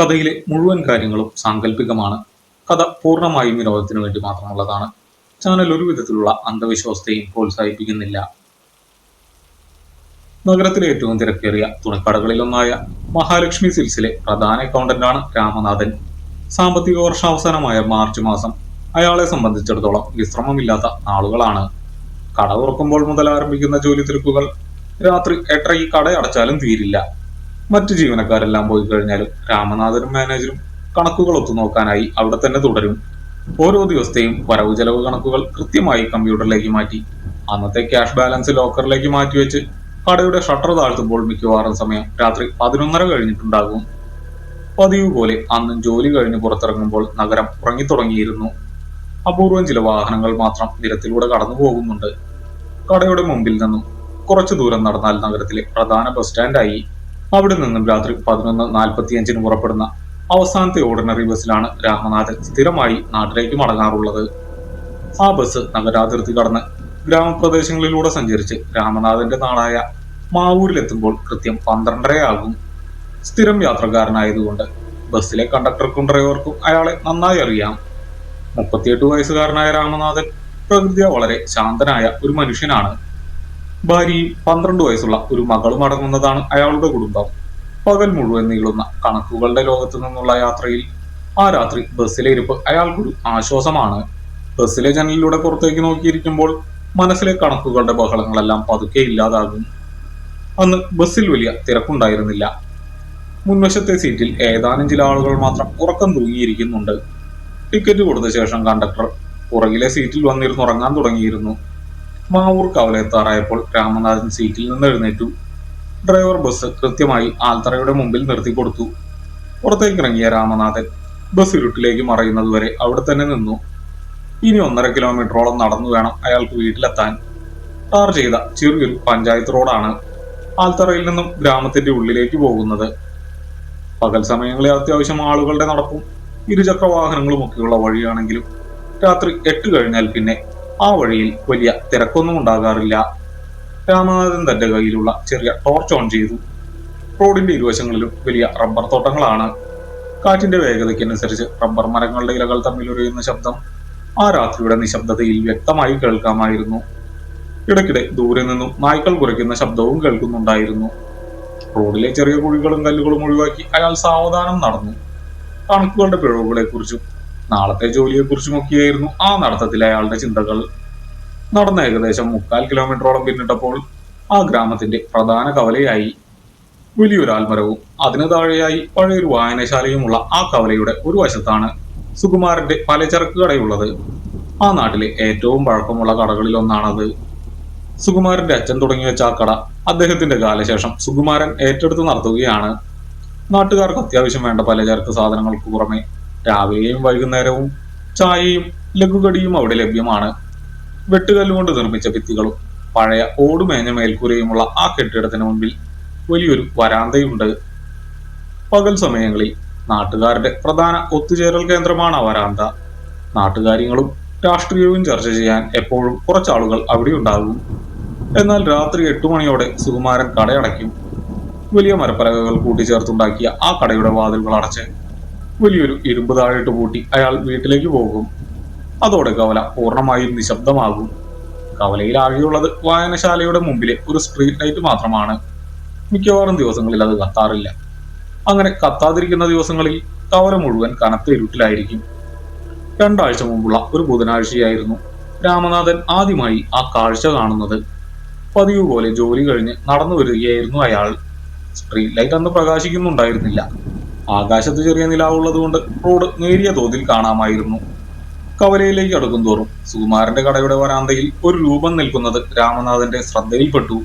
കഥയിലെ മുഴുവൻ കാര്യങ്ങളും സാങ്കല്പികമാണ്. കഥ പൂർണ്ണമായും വിനോദത്തിനു വേണ്ടി മാത്രമുള്ളതാണ്. ചാനൽ ഒരു വിധത്തിലുള്ള അന്ധവിശ്വാസത്തെയും പ്രോത്സാഹിപ്പിക്കുന്നില്ല. നഗരത്തിലെ ഏറ്റവും തിരക്കേറിയ തുണിക്കടകളിലൊന്നായ മഹാലക്ഷ്മി സിൽസിലെ പ്രധാന അക്കൗണ്ടന്റാണ് രാമനാഥൻ. സാമ്പത്തിക വർഷാവസാനമായ മാർച്ച് മാസം അയാളെ സംബന്ധിച്ചിടത്തോളം വിശ്രമമില്ലാത്ത നാളുകളാണ്. കട തുറക്കുമ്പോൾ മുതൽ ആരംഭിക്കുന്ന ജോലി തിരക്കുകൾ രാത്രി 8:30 കട അടച്ചാലും തീരില്ല. മറ്റു ജീവനക്കാരെല്ലാം പോയി കഴിഞ്ഞാലും രാമനാഥനും മാനേജരും കണക്കുകൾ ഒത്തുനോക്കാനായി അവിടെ തന്നെ തുടരും. ഓരോ ദിവസത്തെയും വരവ് ചെലവ് കണക്കുകൾ കൃത്യമായി കമ്പ്യൂട്ടറിലേക്ക് മാറ്റി അന്നത്തെ ക്യാഷ് ബാലൻസ് ലോക്കറിലേക്ക് മാറ്റിവെച്ച് കടയുടെ ഷട്ടർ താഴ്ത്തുമ്പോൾ മിക്കവാറും സമയം രാത്രി 11:30 കഴിഞ്ഞിട്ടുണ്ടാകും. പതിവ് പോലെ അന്നും ജോലി കഴിഞ്ഞ് പുറത്തിറങ്ങുമ്പോൾ നഗരം ഉറങ്ങിത്തുടങ്ങിയിരുന്നു. അപൂർവം ചില വാഹനങ്ങൾ മാത്രം നിരത്തിലൂടെ കടന്നു പോകുന്നുണ്ട്. കടയുടെ മുമ്പിൽ നിന്നും കുറച്ചു ദൂരം നടന്നാൽ നഗരത്തിലെ പ്രധാന ബസ് സ്റ്റാൻഡായി. അവിടെ നിന്നും രാത്രി 11:45 പുറപ്പെടുന്ന അവസാനത്തെ ഓർഡിനറി ബസ്സിലാണ് രാമനാഥൻ സ്ഥിരമായി നാട്ടിലേക്ക് മടങ്ങാറുള്ളത്. ആ ബസ് നഗരാതിർത്തി കടന്ന് ഗ്രാമപ്രദേശങ്ങളിലൂടെ സഞ്ചരിച്ച് രാമനാഥന്റെ നാടായ മാവൂരിലെത്തുമ്പോൾ കൃത്യം 12:30 ആകും. സ്ഥിരം യാത്രക്കാരനായതുകൊണ്ട് ബസ്സിലെ കണ്ടക്ടർക്കും ഡ്രൈവർക്കും അയാളെ നന്നായി അറിയാം. 38 വയസ്സുകാരനായ രാമനാഥൻ പ്രകൃതിയ വളരെ ശാന്തനായ ഒരു മനുഷ്യനാണ്. ഭാര്യയും 12 വയസ്സുള്ള ഒരു മകളും അടങ്ങുന്നതാണ് അയാളുടെ കുടുംബം. പകൽ മുഴുവൻ നീളുന്ന കണക്കുകളുടെ ലോകത്തു നിന്നുള്ള യാത്രയിൽ ആ രാത്രി ബസ്സിലെ ഇരിപ്പ് അയാൾക്കൊരു ആശ്വാസമാണ്. ബസ്സിലെ ജനലിലൂടെ പുറത്തേക്ക് നോക്കിയിരിക്കുമ്പോൾ മനസ്സിലെ കണക്കുകളുടെ ബഹളങ്ങളെല്ലാം പതുക്കെ ഇല്ലാതാകും. അന്ന് ബസ്സിൽ വലിയ തിരക്കുണ്ടായിരുന്നില്ല. മുൻവശത്തെ സീറ്റിൽ ഏതാനും ചില ആളുകൾ മാത്രം ഉറക്കം തൂങ്ങിയിരിക്കുന്നുണ്ട്. ടിക്കറ്റ് കൊടുത്ത ശേഷം കണ്ടക്ടർ പുറകിലെ സീറ്റിൽ വന്നിരുന്നുറങ്ങാൻ തുടങ്ങിയിരുന്നു. മാവൂർ കവലെത്താറായപ്പോൾ രാമനാഥൻ സീറ്റിൽ നിന്ന് എഴുന്നേറ്റു. ഡ്രൈവർ ബസ് കൃത്യമായി ആൽത്തറയുടെ മുമ്പിൽ നിർത്തിക്കൊടുത്തു. പുറത്തേക്കിറങ്ങിയ രാമനാഥൻ ബസ് ഇരുട്ടിലേക്ക് മറയുന്നതുവരെ അവിടെ തന്നെ നിന്നു. ഇനി 1.5 കിലോമീറ്ററോളം നടന്നു വേണം അയാൾക്ക് വീട്ടിലെത്താൻ. ടാർ ചെയ്ത ചെറിയൊരു പഞ്ചായത്ത് റോഡാണ് ആൽത്തറയിൽ നിന്നും ഗ്രാമത്തിന്റെ ഉള്ളിലേക്ക് പോകുന്നത്. പകൽ സമയങ്ങളിൽ അത്യാവശ്യം ആളുകളുടെ നടപ്പും ഇരുചക്ര വാഹനങ്ങളും ഒക്കെയുള്ള വഴിയാണെങ്കിലും രാത്രി 8 കഴിഞ്ഞാൽ പിന്നെ ആ വഴിയിൽ വലിയ തിരക്കൊന്നും ഉണ്ടാകാറില്ല. രാമനാഥൻ തന്റെ കയ്യിലുള്ള ചെറിയ ടോർച്ച് ഓൺ ചെയ്തു. റോഡിന്റെ ഇരുവശങ്ങളിലും വലിയ റബ്ബർ തോട്ടങ്ങളാണ്. കാറ്റിന്റെ വേഗതയ്ക്കനുസരിച്ച് റബ്ബർ മരങ്ങളുടെ ഇലകൾ തമ്മിലുരയുന്ന ശബ്ദം ആ രാത്രിയുടെ നിശബ്ദതയിൽ വ്യക്തമായി കേൾക്കാമായിരുന്നു. ഇടയ്ക്കിടെ ദൂരെ നിന്നും നായ്ക്കൾ കുരയ്ക്കുന്ന ശബ്ദവും കേൾക്കുന്നുണ്ടായിരുന്നു. റോഡിലെ ചെറിയ കുഴികളും കല്ലുകളും ഒഴിവാക്കി അയാൾ സാവധാനം നടന്നു. കണക്കുകളുടെ പിഴവുകളെ കുറിച്ചും നാളത്തെ ജോലിയെക്കുറിച്ചുമൊക്കെയായിരുന്നു ആ നടത്തത്തിലെ അയാളുടെ ചിന്തകൾ. നടന്ന ഏകദേശം 3/4 കിലോമീറ്ററോളം പിന്നിട്ടപ്പോൾ ആ ഗ്രാമത്തിന്റെ പ്രധാന കവലയായി. വലിയൊരു ആൽമരവും അതിനു താഴെയായി പഴയൊരു വായനശാലയുമുള്ള ആ കവലയുടെ ഒരു വശത്താണ് സുകുമാരന്റെ പലചരക്ക് കടയുള്ളത്. ആ നാട്ടിലെ ഏറ്റവും പഴക്കമുള്ള കടകളിൽ ഒന്നാണത്. സുകുമാരന്റെ അച്ഛൻ തുടങ്ങി വെച്ച ആ കട അദ്ദേഹത്തിന്റെ കാലശേഷം സുകുമാരൻ ഏറ്റെടുത്ത് നടത്തുകയാണ്. നാട്ടുകാർക്ക് അത്യാവശ്യം വേണ്ട പലചരക്ക് സാധനങ്ങൾക്ക് പുറമെ രാവിലെയും വൈകുന്നേരവും ചായയും ലഘുകടിയും അവിടെ ലഭ്യമാണ്. വെട്ടുകല്ലുകൊണ്ട് നിർമ്മിച്ച ഭിത്തികളും പഴയ ഓടുമേഞ്ഞ മേൽക്കൂരയുമുള്ള ആ കെട്ടിടത്തിന് മുൻപിൽ വലിയൊരു വരാന്തയുണ്ട്. പകൽ സമയങ്ങളിൽ നാട്ടുകാരുടെ പ്രധാന ഒത്തുചേരൽ കേന്ദ്രമാണ് ആ വരാന്ത. നാട്ടുകാര്യങ്ങളും രാഷ്ട്രീയവും ചർച്ച ചെയ്യാൻ എപ്പോഴും കുറച്ചാളുകൾ അവിടെ ഉണ്ടാകും. എന്നാൽ രാത്രി 8 മണിയോടെ സുകുമാരൻ കടയടയ്ക്കും. വലിയ മരപ്പലകകൾ കൂട്ടിച്ചേർത്തുണ്ടാക്കിയ ആ കടയുടെ വാതിലുകൾ അടച്ച് വലിയൊരു ഇരുമ്പ് താഴിട്ട് പൂട്ടി അയാൾ വീട്ടിലേക്ക് പോകും. അതോടെ കവല പൂർണ്ണമായും നിശബ്ദമാകും. കവലയിൽ ആകെയുള്ളത് വായനശാലയുടെ മുമ്പിലെ ഒരു സ്ട്രീറ്റ് ലൈറ്റ് മാത്രമാണ്. മിക്കവാറും ദിവസങ്ങളിൽ അത് കത്താറില്ല. അങ്ങനെ കത്താതിരിക്കുന്ന ദിവസങ്ങളിൽ കവല മുഴുവൻ കനത്ത ഇരുട്ടിലായിരിക്കും. 2 ആഴ്ച മുമ്പുള്ള ഒരു ബുധനാഴ്ചയായിരുന്നു രാമനാഥൻ ആദ്യമായി ആ കാഴ്ച കാണുന്നത്. പതിവ് പോലെ ജോലി കഴിഞ്ഞ് നടന്നു വരികയായിരുന്നു അയാൾ. സ്ട്രീറ്റ് ലൈറ്റ് അന്ന് പ്രകാശിക്കുന്നുണ്ടായിരുന്നില്ല. ആകാശത്ത് ചെറിയ നിലാവുള്ളത് കൊണ്ട് റോഡ് നേരിയ തോതിൽ കാണാമായിരുന്നു. കവലയിലേക്ക് അടുക്കും തോറും സുകുമാരന്റെ കടയുടെ വരാന്തയിൽ ഒരു രൂപം നിൽക്കുന്നത് രാമനാഥന്റെ ശ്രദ്ധയിൽപ്പെട്ടു.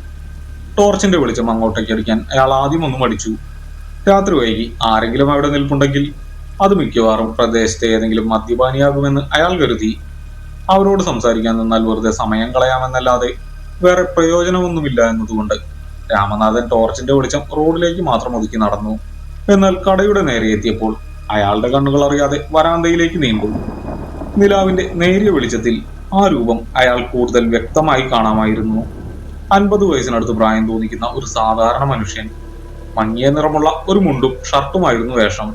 ടോർച്ചിന്റെ വെളിച്ചം അങ്ങോട്ടേക്ക് അടിക്കാൻ അയാൾ ആദ്യം ഒന്നും മടിച്ചു. രാത്രി വൈകി ആരെങ്കിലും അവിടെ നിൽപ്പുണ്ടെങ്കിൽ അത് മിക്കവാറും പ്രദേശത്തെ ഏതെങ്കിലും മദ്യപാനിയാകുമെന്ന് അയാൾ കരുതി. അവരോട് സംസാരിക്കാൻ നിന്നാൽ വെറുതെ സമയം കളയാമെന്നല്ലാതെ വേറെ പ്രയോജനമൊന്നുമില്ല എന്നതുകൊണ്ട് രാമനാഥൻ ടോർച്ചിന്റെ വെളിച്ചം റോഡിലേക്ക് മാത്രം ഒതുക്കി നടന്നു. എന്നാൽ കടയുടെ നേരെ എത്തിയപ്പോൾ അയാളുടെ കണ്ണുകൾ അറിയാതെ വരാന്തയിലേക്ക് നീണ്ടു. നിലാവിന്റെ നേരിയ വെളിച്ചത്തിൽ ആ രൂപം അയാൾ കൂടുതൽ വ്യക്തമായി കാണാമായിരുന്നു. 50 വയസ്സിനടുത്ത് പ്രായം തോന്നിക്കുന്ന ഒരു സാധാരണ മനുഷ്യൻ. മങ്ങിയ നിറമുള്ള ഒരു മുണ്ടും ഷർട്ടുമായിരുന്നു വേഷം.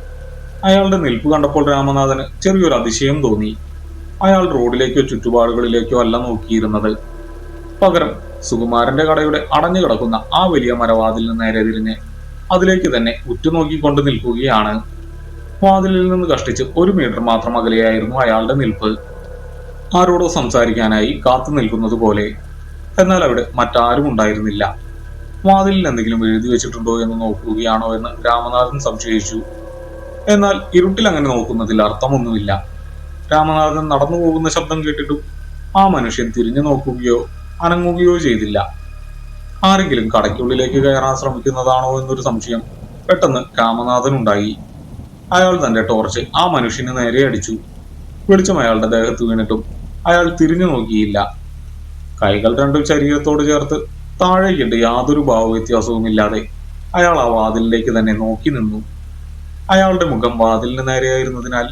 അയാളുടെ നിൽപ്പ് കണ്ടപ്പോൾ രാമനാഥന് ചെറിയൊരു അതിശയം തോന്നി. അയാൾ റോഡിലേക്കോ ചുറ്റുപാടുകളിലേക്കോ അല്ല നോക്കിയിരുന്നത്. പകരം സുകുമാരന്റെ കടയുടെ അടഞ്ഞു കിടക്കുന്ന ആ വലിയ മരവാതിലിന് നേരെ തിരിഞ്ഞ് അതിലേക്ക് തന്നെ ഉറ്റുനോക്കിക്കൊണ്ട് നിൽക്കുകയാണ്. വാതിലിൽ നിന്ന് കഷ്ടിച്ച് 1 മീറ്റർ മാത്രം അകലെയായിരുന്നു അയാളുടെ നിൽപ്പ്. ആരോടോ സംസാരിക്കാനായി കാത്തു നിൽക്കുന്നത് പോലെ. എന്നാൽ അവിടെ മറ്റാരും ഉണ്ടായിരുന്നില്ല. വാതിലിൽ എന്തെങ്കിലും എഴുതി വെച്ചിട്ടുണ്ടോ എന്ന് നോക്കുകയാണോ എന്ന് രാമനാഥൻ സംശയിച്ചു. എന്നാൽ ഇരുട്ടിൽ അങ്ങനെ നോക്കുന്നതിൽ അർത്ഥമൊന്നുമില്ല. രാമനാഥൻ നടന്നു പോകുന്ന ശബ്ദം കേട്ടിട്ടും ആ മനുഷ്യൻ തിരിഞ്ഞു നോക്കുകയോ അനങ്ങുകയോ ചെയ്തില്ല. ആരെങ്കിലും കടയ്ക്കുള്ളിലേക്ക് കയറാൻ ശ്രമിക്കുന്നതാണോ എന്നൊരു സംശയം പെട്ടെന്ന് രാമനാഥനുണ്ടായി. അയാൾ തന്റെ ടോർച്ച് ആ മനുഷ്യന് നേരെ അടിച്ചു. വെളിച്ചം അയാളുടെ ദേഹത്ത് വീണിട്ടും അയാൾ തിരിഞ്ഞു നോക്കിയില്ല. കൈകൾ രണ്ടും ശരീരത്തോട് ചേർത്ത് താഴേക്കിട്ട് യാതൊരു ഭാവവ്യത്യാസവുമില്ലാതെ അയാൾ ആ വാതിലിലേക്ക് തന്നെ നോക്കി നിന്നു. അയാളുടെ മുഖം വാതിലിന് നേരെയായിരുന്നതിനാൽ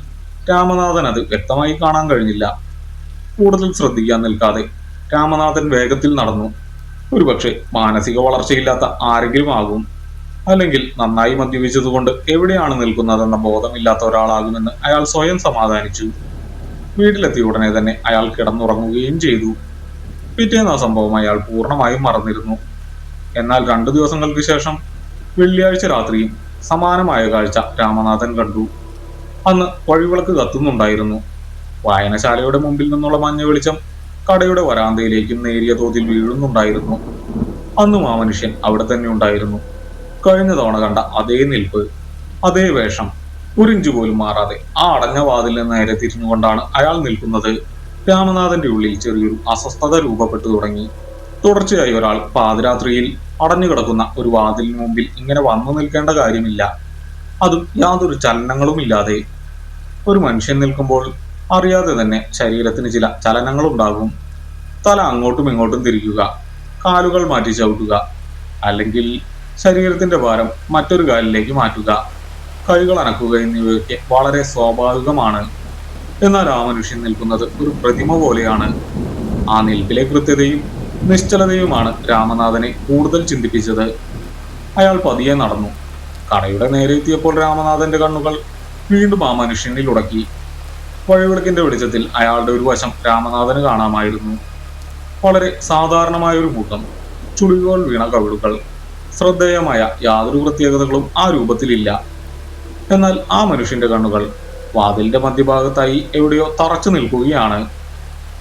രാമനാഥൻ അത് വ്യക്തമായി കാണാൻ കഴിഞ്ഞില്ല. കൂടുതൽ ശ്രദ്ധിക്കാൻ നിൽക്കാതെ രാമനാഥൻ വേഗത്തിൽ നടന്നു. ഒരുപക്ഷെ മാനസിക വളർച്ചയില്ലാത്ത ആരെങ്കിലും ആകും, അല്ലെങ്കിൽ നന്നായി മദ്യപിച്ചതുകൊണ്ട് എവിടെയാണ് നിൽക്കുന്നതെന്ന ബോധമില്ലാത്ത ഒരാളാകുമെന്ന് അയാൾ സ്വയം സമാധാനിച്ചു. വീട്ടിലെത്തിയ ഉടനെ തന്നെ അയാൾ കിടന്നുറങ്ങുകയും ചെയ്തു. പിറ്റേന്ന് ആ സംഭവം അയാൾ പൂർണ്ണമായും മറന്നിരുന്നു. എന്നാൽ 2 ദിവസങ്ങൾക്ക് ശേഷം വെള്ളിയാഴ്ച രാത്രിയും സമാനമായ കാഴ്ച രാമനാഥൻ കണ്ടു. അന്ന് വഴിവിളക്ക് കത്തുന്നുണ്ടായിരുന്നു. വായനശാലയുടെ മുമ്പിൽ നിന്നുള്ള മഞ്ഞ വെളിച്ചം കടയുടെ വരാന്തയിലേക്കും നേരിയ തോതിൽ വീഴുന്നുണ്ടായിരുന്നു. അന്നും ആ മനുഷ്യൻ അവിടെ തന്നെ ഉണ്ടായിരുന്നു. കഴിഞ്ഞ തവണ കണ്ട അതേ നിൽപ്പ്, അതേ വേഷം. 1 ഇഞ്ച് പോലും മാറാതെ ആ അടഞ്ഞ വാതിലിന് നേരെ തിരിഞ്ഞുകൊണ്ടാണ് അയാൾ നിൽക്കുന്നത്. രാമനാഥന്റെ ഉള്ളിൽ ചെറിയൊരു അസ്വസ്ഥത രൂപപ്പെട്ടു തുടങ്ങി. തുടർച്ചയായി ഒരാൾ പാതിരാത്രിയിൽ അടഞ്ഞു കിടക്കുന്ന ഒരു വാതിലിന് മുമ്പിൽ ഇങ്ങനെ വന്നു നിൽക്കേണ്ട കാര്യമില്ല. അതും യാതൊരു ചലനങ്ങളും ഇല്ലാതെ. ഒരു മനുഷ്യൻ നിൽക്കുമ്പോൾ അറിയാതെ തന്നെ ശരീരത്തിന് ചില ചലനങ്ങൾ ഉണ്ടാകും. തല അങ്ങോട്ടും ഇങ്ങോട്ടും തിരിക്കുക, കാലുകൾ മാറ്റി ചവിട്ടുക, അല്ലെങ്കിൽ ശരീരത്തിന്റെ ഭാരം മറ്റൊരു കാലിലേക്ക് മാറ്റുക, കൈകൾ അനക്കുക എന്നിവയൊക്കെ വളരെ സ്വാഭാവികമാണ്. എന്നാൽ ആ മനുഷ്യൻ നിൽക്കുന്നത് ഒരു പ്രതിമ പോലെയാണ്. ആ നിൽപ്പിലെ കൃത്യതയും നിശ്ചലതയുമാണ് രാമനാഥനെ കൂടുതൽ ചിന്തിപ്പിച്ചത്. അയാൾ പതിയെ നടന്നു. കടയുടെ നേരെ എത്തിയപ്പോൾ രാമനാഥന്റെ കണ്ണുകൾ വീണ്ടും ആ മനുഷ്യനിൽ ഉടക്കി. വഴിവിളക്കിന്റെ വെളിച്ചത്തിൽ അയാളുടെ ഒരു വശം രാമനാഥന് കാണാമായിരുന്നു. വളരെ സാധാരണമായ ഒരു മുഖം, ചുളിവുകൾ വീണ കവിളുകൾ. ശ്രദ്ധേയമായ യാതൊരു പ്രത്യേകതകളും ആ രൂപത്തിലില്ല. എന്നാൽ ആ മനുഷ്യന്റെ കണ്ണുകൾ വാതിലിന്റെ മധ്യഭാഗത്തായി എവിടെയോ തറച്ചു നിൽക്കുകയാണ്.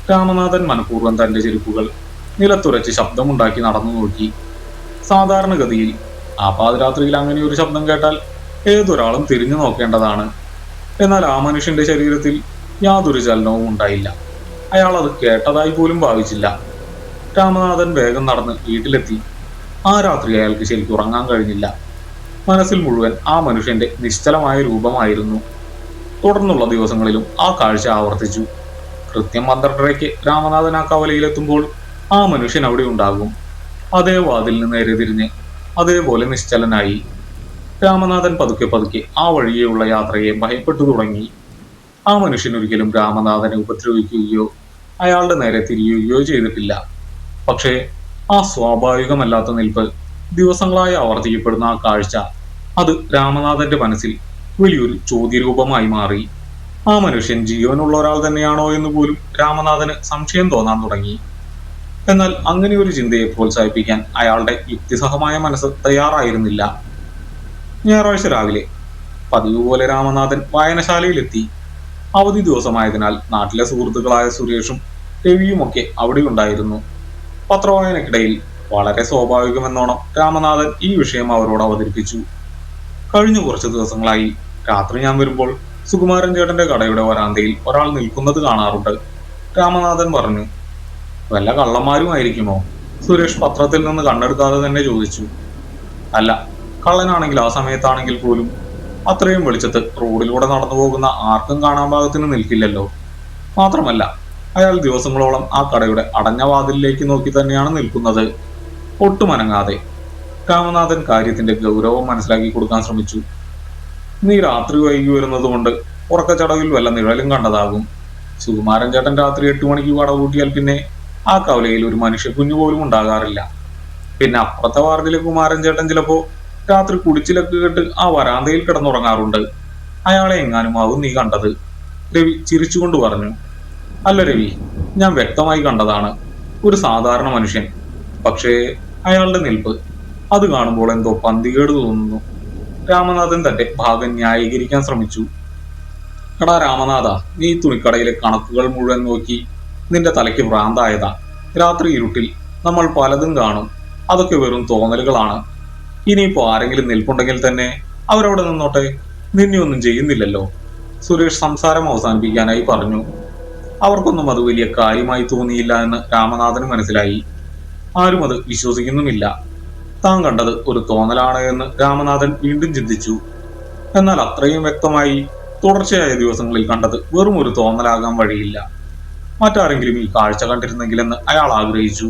രാമനാഥൻ മനഃപൂർവ്വം തന്റെ ചെരുപ്പുകൾ നിലത്തുരച്ച് ശബ്ദമുണ്ടാക്കി നടന്നു നോക്കി. സാധാരണഗതിയിൽ ആ പാതിരാത്രിയിൽ അങ്ങനെ ഒരു ശബ്ദം കേട്ടാൽ ഏതൊരാളും തിരിഞ്ഞു നോക്കേണ്ടതാണ്. എന്നാൽ ആ മനുഷ്യന്റെ ശരീരത്തിൽ യാതൊരു ചലനവും ഉണ്ടായില്ല. അയാൾ അത് കേട്ടതായി പോലും ഭാവിച്ചില്ല. രാമനാഥൻ വേഗം നടന്ന് വീട്ടിലെത്തി. ആ രാത്രി അയാൾക്ക് ശരിക്കും ഉറങ്ങാൻ കഴിഞ്ഞില്ല. മനസ്സിൽ മുഴുവൻ ആ മനുഷ്യന്റെ നിശ്ചലമായ രൂപമായിരുന്നു. തുടർന്നുള്ള ദിവസങ്ങളിലും ആ കാഴ്ച ആവർത്തിച്ചു. കൃത്യം 12:30-ക്ക് രാമനാഥൻ ആ കവലയിലെത്തുമ്പോൾ ആ മനുഷ്യൻ അവിടെ ഉണ്ടാകും. അതേ വാതിലിന് നേരെ തിരിഞ്ഞ് അതേപോലെ നിശ്ചലനായി. രാമനാഥൻ പതുക്കെ പതുക്കെ ആ വഴിയെയുള്ള യാത്രയെ ഭയപ്പെട്ടു തുടങ്ങി. ആ മനുഷ്യൻ ഒരിക്കലും രാമനാഥനെ ഉപദ്രവിക്കുകയോ അയാളുടെ നേരെ തിരിയുകയോ ചെയ്തിട്ടില്ല. പക്ഷേ ആ സ്വാഭാവികമല്ലാത്ത നിൽപ്പ്, ദിവസങ്ങളായി ആവർത്തിക്കപ്പെടുന്ന ആ കാഴ്ച, അത് രാമനാഥന്റെ മനസ്സിൽ വലിയൊരു ചോദ്യരൂപമായി മാറി. ആ മനുഷ്യൻ ജീവനുള്ള ഒരാൾ തന്നെയാണോ എന്ന് പോലും രാമനാഥന് സംശയം തോന്നാൻ തുടങ്ങി. എന്നാൽ അങ്ങനെ ഒരു ചിന്തയെ പ്രോത്സാഹിപ്പിക്കാൻ അയാളുടെ യുക്തിസഹമായ മനസ്സ് തയ്യാറായിരുന്നില്ല. ഞായറാഴ്ച രാവിലെ പതിവ് പോലെ രാമനാഥൻ വായനശാലയിലെത്തി. അവധി ദിവസമായതിനാൽ നാട്ടിലെ സുഹൃത്തുക്കളായ സുരേഷും രവിയുമൊക്കെ അവിടെ ഉണ്ടായിരുന്നു. പത്രവായനക്കിടയിൽ വളരെ സ്വാഭാവികമെന്നോണം രാമനാഥൻ ഈ വിഷയം അവരോട് അവതരിപ്പിച്ചു. കഴിഞ്ഞ കുറച്ച് ദിവസങ്ങളായി രാത്രി ഞാൻ വരുമ്പോൾ സുകുമാരൻ ചേട്ടന്റെ കടയുടെ വരാന്തയിൽ ഒരാൾ നിൽക്കുന്നത് കാണാറുണ്ട്, രാമനാഥൻ പറഞ്ഞു. വല്ല കള്ളന്മാരുമായിരിക്കുമോ? സുരേഷ് പത്രത്തിൽ നിന്ന് കണ്ണെടുക്കാതെ തന്നെ ചോദിച്ചു. അല്ല, കള്ളനാണെങ്കിൽ ആ സമയത്താണെങ്കിൽ പോലും അത്രയും വെളിച്ചത്ത് റോഡിലൂടെ നടന്നു പോകുന്ന ആർക്കും കാണാൻ പാകത്തിന് നിൽക്കില്ലല്ലോ. മാത്രമല്ല, അയാൾ ദിവസങ്ങളോളം ആ കടയുടെ അടഞ്ഞ വാതിലിലേക്ക് നോക്കി തന്നെയാണ് നിൽക്കുന്നത്, ഒട്ടും അനങ്ങാതെ. രാമനാഥൻ കാര്യത്തിന്റെ ഗൗരവം മനസ്സിലാക്കി കൊടുക്കാൻ ശ്രമിച്ചു. നീ രാത്രി വൈകി വരുന്നത് കൊണ്ട് ഉറക്കച്ചടവിൽ വല്ല നിഴലും കണ്ടതാകും. സുകുമാരൻ ചേട്ടൻ രാത്രി 8 മണിക്ക് കട പൂട്ടിയാൽ പിന്നെ ആ കവലയിൽ ഒരു മനുഷ്യ കുഞ്ഞു പോലും ഉണ്ടാകാറില്ല. പിന്നെ അപ്പുറത്തെ വാർഡിലെ കുമാരൻ ചേട്ടൻ ചിലപ്പോ രാത്രി കുടിച്ചിലൊക്കെ കേട്ട് ആ വരാന്തയിൽ കിടന്നുറങ്ങാറുണ്ട്. അയാളെ എങ്ങാനുമാവും നീ കണ്ടത്? രവി ചിരിച്ചുകൊണ്ട് പറഞ്ഞു. അല്ല രവി, ഞാൻ വ്യക്തമായി കണ്ടതാണ്. ഒരു സാധാരണ മനുഷ്യൻ. പക്ഷേ അയാളുടെ നിൽപ്പ്, അത് കാണുമ്പോൾ എന്തോ പന്തികേട് തോന്നുന്നു. രാമനാഥൻ തന്റെ ഭാഗം ന്യായീകരിക്കാൻ ശ്രമിച്ചു. എടാ രാമനാഥ, നീ തുണിക്കടയിലെ കണക്കുകൾ മുഴുവൻ നോക്കി നിന്റെ തലയ്ക്ക് ഭ്രാന്തായതാ. രാത്രി ഇരുട്ടിൽ നമ്മൾ പലതും കാണും. അതൊക്കെ വെറും തോന്നലുകളാണ്. ഇനിയിപ്പോ ആരെങ്കിലും നിൽപ്പുണ്ടെങ്കിൽ തന്നെ അവരവിടെ നിന്നോട്ടെ, നിന്നെ ഒന്നും ചെയ്യുന്നില്ലല്ലോ. സുരേഷ് സംസാരം അവസാനിപ്പിക്കാനായി പറഞ്ഞു. അവർക്കൊന്നും അത് വലിയ കാര്യമായി തോന്നിയില്ല എന്ന് രാമനാഥന് മനസ്സിലായി. ആരും അത് വിശ്വസിക്കുന്നുമില്ല. താൻ കണ്ടത് ഒരു തോന്നലാണ് എന്ന് രാമനാഥൻ വീണ്ടും ചിന്തിച്ചു. എന്നാൽ അത്രയും വ്യക്തമായി തുടർച്ചയായ ദിവസങ്ങളിൽ കണ്ടത് വെറും ഒരു തോന്നലാകാൻ വഴിയില്ല. മറ്റാരെങ്കിലും ഈ കാഴ്ച കണ്ടിരുന്നെങ്കിലെന്ന് അയാൾ ആഗ്രഹിച്ചു.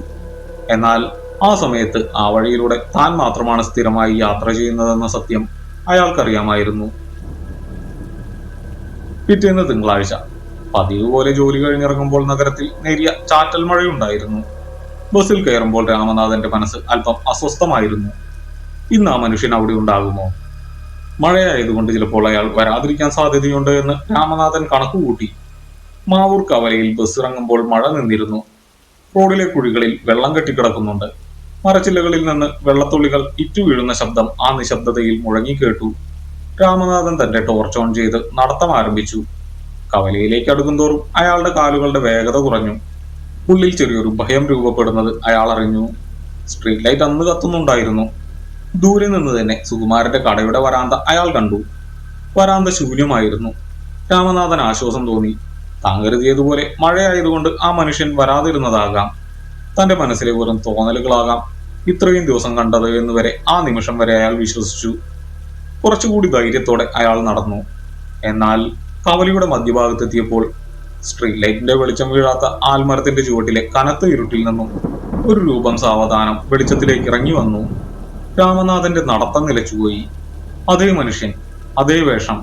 എന്നാൽ ആ സമയത്ത് ആ വഴിയിലൂടെ താൻ മാത്രമാണ് സ്ഥിരമായി യാത്ര ചെയ്യുന്നതെന്ന സത്യം അയാൾക്കറിയാമായിരുന്നു. പിറ്റേന്ന് തിങ്കളാഴ്ച പതിവ് പോലെ ജോലി കഴിഞ്ഞിറങ്ങുമ്പോൾ നഗരത്തിൽ നേരിയ ചാറ്റൽ മഴയുണ്ടായിരുന്നു. ബസ്സിൽ കയറുമ്പോൾ രാമനാഥന്റെ മനസ്സ് അല്പം അസ്വസ്ഥമായിരുന്നു. ഇന്ന് ആ മനുഷ്യൻ അവിടെ ഉണ്ടാകുമോ? മഴയായതുകൊണ്ട് ചിലപ്പോൾ അയാൾ വരാതിരിക്കാൻ സാധ്യതയുണ്ട് എന്ന് രാമനാഥൻ കണക്കുകൂട്ടി. മാവൂർ കവലയിൽ ബസ് ഇറങ്ങുമ്പോൾ മഴ നിന്നിരുന്നു. റോഡിലെ കുഴികളിൽ വെള്ളം കെട്ടിക്കിടക്കുന്നുണ്ട്. മരച്ചില്ലകളിൽ നിന്ന് വെള്ളത്തുള്ളികൾ ഇറ്റു വീഴുന്ന ശബ്ദം ആ നിശബ്ദതയിൽ മുഴങ്ങിക്കേട്ടു. രാമനാഥൻ തന്റെ ടോർച്ച് ഓൺ ചെയ്ത് നടത്തം ആരംഭിച്ചു. കവലയിലേക്ക് അടുക്കുന്തോറും അയാളുടെ കാലുകളുടെ വേഗത കുറഞ്ഞു. ഉള്ളിൽ ചെറിയൊരു ഭയം രൂപപ്പെടുന്നത് അയാൾ അറിഞ്ഞു. സ്ട്രീറ്റ് ലൈറ്റ് അന്ന് കത്തുന്നുണ്ടായിരുന്നു. ദൂരെ നിന്ന് തന്നെ സുകുമാരന്റെ കടയുടെ വരാന്ത അയാൾ കണ്ടു. വരാന്ത ശൂന്യമായിരുന്നു. രാമനാഥൻ ആശ്വാസം തോന്നി. താൻ കരുതിയതുപോലെ മഴയായതുകൊണ്ട് ആ മനുഷ്യൻ വരാതിരുന്നതാകാം. തന്റെ മനസ്സിലെ വെറും തോന്നലുകളാകാം ഇത്രയും ദിവസം കണ്ടത് എന്ന് വരെ ആ നിമിഷം വരെ അയാൾ വിശ്വസിച്ചു. കുറച്ചുകൂടി ധൈര്യത്തോടെ അയാൾ നടന്നു. എന്നാൽ കവലയുടെ മധ്യഭാഗത്തെത്തിയപ്പോൾ സ്ട്രീറ്റ് ലൈറ്റിന്റെ വെളിച്ചം വീഴാത്ത ആൽമരത്തിന്റെ ചുവട്ടിലെ കനത്ത ഇരുട്ടിൽ നിന്നും ഒരു രൂപം സാവധാനം വെളിച്ചത്തിലേക്ക് ഇറങ്ങി വന്നു. രാമനാഥന്റെ നടത്തം നിലച്ചുപോയി. അതേ മനുഷ്യൻ, അതേ വേഷം.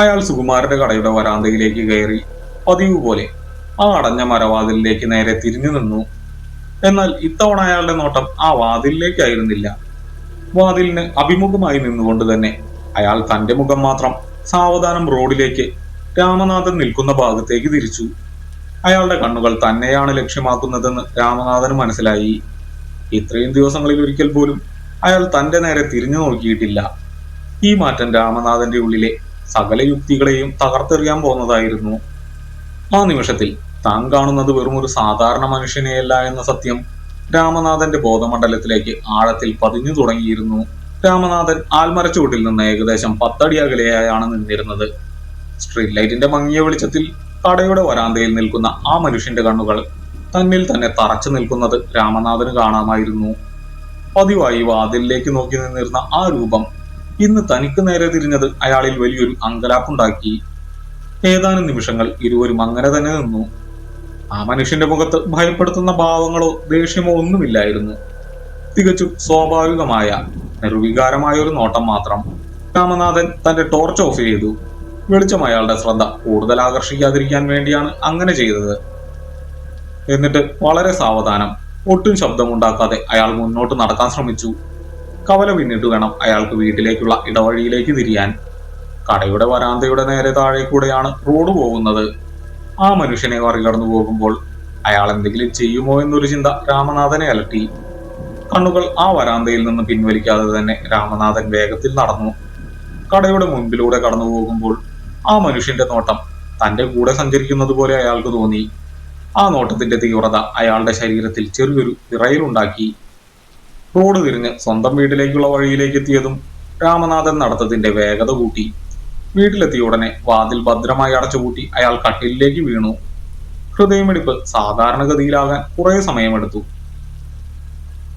അയാൾ സുകുമാരന്റെ കടയുടെ വരാന്തയിലേക്ക് കയറി പതിവ് പോലെ ആ അടഞ്ഞ മരവാതിലിലേക്ക് നേരെ തിരിഞ്ഞു നിന്നു. എന്നാൽ ഇത്തവണ അയാളുടെ നോട്ടം ആ വാതിലിലേക്കായിരുന്നില്ല. വാതിലിന് അഭിമുഖമായി നിന്നുകൊണ്ട് തന്നെ അയാൾ തന്റെ മുഖം മാത്രം സാവധാനം റോഡിലേക്ക്, രാമനാഥൻ നിൽക്കുന്ന ഭാഗത്തേക്ക് തിരിച്ചു. അയാളുടെ കണ്ണുകൾ തന്നെയാണ് ലക്ഷ്യമാക്കുന്നതെന്ന് രാമനാഥന് മനസ്സിലായി. ഇത്രയും ദിവസങ്ങളിൽ ഒരിക്കൽ പോലും അയാൾ തന്റെ നേരെ തിരിഞ്ഞു നോക്കിയിട്ടില്ല. ഈ മാറ്റം രാമനാഥന്റെ ഉള്ളിലെ സകല യുക്തികളെയും തകർത്തെറിയാൻ പോന്നതായിരുന്നു. ആ നിമിഷത്തിൽ താൻ കാണുന്നത് വെറും ഒരു സാധാരണ മനുഷ്യനെയല്ല എന്ന സത്യം രാമനാഥന്റെ ബോധമണ്ഡലത്തിലേക്ക് ആഴത്തിൽ പതിഞ്ഞു തുടങ്ങിയിരുന്നു. രാമനാഥൻ ആൽമരച്ചുവട്ടിൽ നിന്ന് ഏകദേശം 10 അടി അകലെയായാണ് നിന്നിരുന്നത്. സ്ട്രീറ്റ് ലൈറ്റിന്റെ മങ്ങിയ വെളിച്ചത്തിൽ കടയുടെ വരാന്തയിൽ നിൽക്കുന്ന ആ മനുഷ്യന്റെ കണ്ണുകൾ തന്നിൽ തന്നെ തറച്ചു നിൽക്കുന്നത് രാമനാഥന് കാണാമായിരുന്നു. പതിവായി വാതിലിലേക്ക് നോക്കി നിന്നിരുന്ന ആ രൂപം ഇന്ന് തനിക്ക് നേരെ തിരിഞ്ഞത് അയാളിൽ വലിയൊരു അങ്കലാപ്പുണ്ടാക്കി. ഏതാനും നിമിഷങ്ങൾ ഇരുവരും അങ്ങനെ തന്നെ നിന്നു. ആ മനുഷ്യന്റെ മുഖത്ത് ഭയപ്പെടുത്തുന്ന ഭാവങ്ങളോ ദേഷ്യമോ ഒന്നുമില്ലായിരുന്നു. തികച്ചും സ്വാഭാവികമായ നിർവികാരമായ ഒരു നോട്ടം മാത്രം. രാമനാഥൻ തന്റെ ടോർച്ച് ഓഫ് ചെയ്തു. വെളിച്ചം അയാളുടെ ശ്രദ്ധ കൂടുതൽ ആകർഷിക്കാതിരിക്കാൻ വേണ്ടിയാണ് അങ്ങനെ ചെയ്തത്. എന്നിട്ട് വളരെ സാവധാനം, ഒട്ടും ശബ്ദമുണ്ടാക്കാതെ അയാൾ മുന്നോട്ട് നടക്കാൻ ശ്രമിച്ചു. കവല പിന്നിട്ട് വേണം അയാൾക്ക് വീട്ടിലേക്കുള്ള ഇടവഴിയിലേക്ക് തിരിയാൻ. കടയുടെ വരാന്തയുടെ നേരെ താഴെ കൂടെയാണ് റോഡ് പോകുന്നത്. ആ മനുഷ്യനെ മറികടന്നു പോകുമ്പോൾ അയാൾ എന്തെങ്കിലും ചെയ്യുമോ എന്നൊരു ചിന്ത രാമനാഥനെ അലട്ടി. കണ്ണുകൾ ആ വരാന്തയിൽ നിന്ന് പിൻവലിക്കാതെ തന്നെ രാമനാഥൻ വേഗത്തിൽ നടന്നു. കടയുടെ മുൻപിലൂടെ കടന്നു പോകുമ്പോൾ ആ മനുഷ്യന്റെ നോട്ടം തന്റെ കൂടെ സഞ്ചരിക്കുന്നത് പോലെ അയാൾക്ക് തോന്നി. ആ നോട്ടത്തിന്റെ തീവ്രത അയാളുടെ ശരീരത്തിൽ ചെറിയൊരു വിറയലുണ്ടാക്കി. റോഡ് തിരിഞ്ഞ് സ്വന്തം വീട്ടിലേക്കുള്ള വഴിയിലേക്ക് എത്തിയതും രാമനാഥൻ നടത്തത്തിന്റെ വേഗത കൂട്ടി. വീട്ടിലെത്തിയ ഉടനെ വാതിൽ ഭദ്രമായി അടച്ചുപൂട്ടി അയാൾ കട്ടിലിലേക്ക് വീണു. ഹൃദയമിടിപ്പ് സാധാരണഗതിയിലാകാൻ കുറെ സമയമെടുത്തു.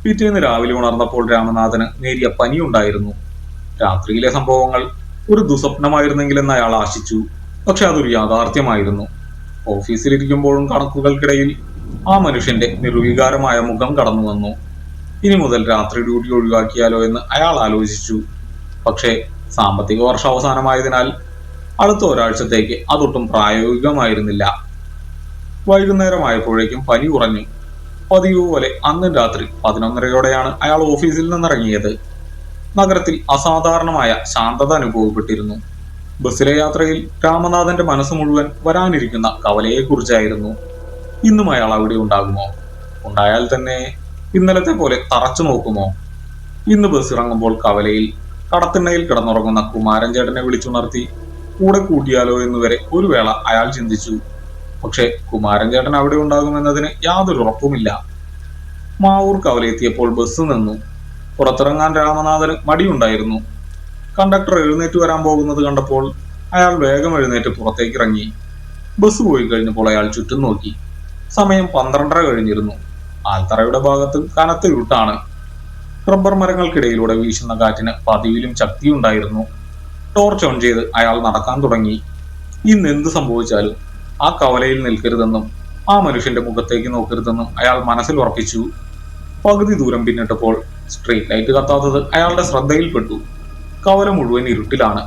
പിറ്റേന്ന് രാവിലെ ഉണർന്നപ്പോൾ രാമനാഥന് നേരിയ പനിയുണ്ടായിരുന്നു. രാത്രിയിലെ സംഭവങ്ങൾ ഒരു ദുസ്വപ്നമായിരുന്നെങ്കിലെന്ന് അയാൾ ആശിച്ചു. പക്ഷെ അതൊരു യാഥാർത്ഥ്യമായിരുന്നു. ഓഫീസിലിരിക്കുമ്പോഴും കണക്കുകൾക്കിടയിൽ ആ മനുഷ്യന്റെ നിർവികാരമായ മുഖം കടന്നു വന്നു. ഇനി മുതൽ രാത്രി ഡ്യൂട്ടി ഒഴിവാക്കിയാലോ എന്ന് അയാൾ ആലോചിച്ചു. പക്ഷേ സാമ്പത്തിക വർഷം അവസാനമായതിനാൽ അടുത്ത ഒരാഴ്ചത്തേക്ക് അതൊട്ടും പ്രായോഗികമായിരുന്നില്ല. വൈകുന്നേരമായപ്പോഴേക്കും പനി കുറഞ്ഞു. പതിവ് പോലെ അന്നും രാത്രി 11:30യോടെയാണ് അയാൾ ഓഫീസിൽ നിന്നിറങ്ങിയത്. നഗരത്തിൽ അസാധാരണമായ ശാന്തത അനുഭവപ്പെട്ടിരുന്നു. ബസ്സിലെ യാത്രയിൽ രാമനാഥന്റെ മനസ്സ് മുഴുവൻ വരാനിരിക്കുന്ന കവലയെക്കുറിച്ചായിരുന്നു. ഇന്നും അയാൾ അവിടെ ഉണ്ടാകുമോ? ഉണ്ടായാൽ തന്നെ ഇന്നലത്തെ പോലെ തറച്ചു നോക്കുമോ? ഇന്ന് ബസ് ഇറങ്ങുമ്പോൾ കവലയിൽ കടത്തിണ്ണയിൽ കിടന്നുറങ്ങുന്ന കുമാരൻ ചേട്ടനെ വിളിച്ചുണർത്തി കൂടെ കൂട്ടിയാലോ എന്ന് വരെ ഒരു വേള അയാൾ ചിന്തിച്ചു. പക്ഷെ കുമാരൻ ചേട്ടൻ അവിടെ ഉണ്ടാകുമെന്നതിന് യാതൊരു ഉറപ്പുമില്ല. മാവൂർ കവലയെത്തിയപ്പോൾ ബസ് നിന്നു. പുറത്തിറങ്ങാൻ രാമനാഥന് മടിയുണ്ടായിരുന്നു. കണ്ടക്ടർ എഴുന്നേറ്റ് വരാൻ പോകുന്നത് കണ്ടപ്പോൾ അയാൾ വേഗം എഴുന്നേറ്റ് പുറത്തേക്ക് ഇറങ്ങി. ബസ് പോയി കഴിഞ്ഞപ്പോൾ അയാൾ ചുറ്റും നോക്കി. സമയം 12:30 കഴിഞ്ഞിരുന്നു. ആൽത്തറയുടെ ഭാഗത്ത് കനത്ത ഇരുട്ടാണ്. റബ്ബർ മരങ്ങൾക്കിടയിലൂടെ വീശുന്ന കാറ്റിന് പതിവിലും ശക്തിയുണ്ടായിരുന്നു. ടോർച്ച് ഓൺ ചെയ്ത് അയാൾ നടക്കാൻ തുടങ്ങി. ഇന്ന് എന്ത് സംഭവിച്ചാലും ആ കവലയിൽ നിൽക്കരുതെന്നും ആ മനുഷ്യന്റെ മുഖത്തേക്ക് നോക്കരുതെന്നും അയാൾ മനസ്സിൽ ഉറപ്പിച്ചു. പകുതി ദൂരം പിന്നിട്ടപ്പോൾ സ്ട്രീറ്റ് ലൈറ്റ് കത്താത്തത് അയാളുടെ ശ്രദ്ധയിൽപ്പെട്ടു. കവല മുഴുവൻ ഇരുട്ടിലാണ്.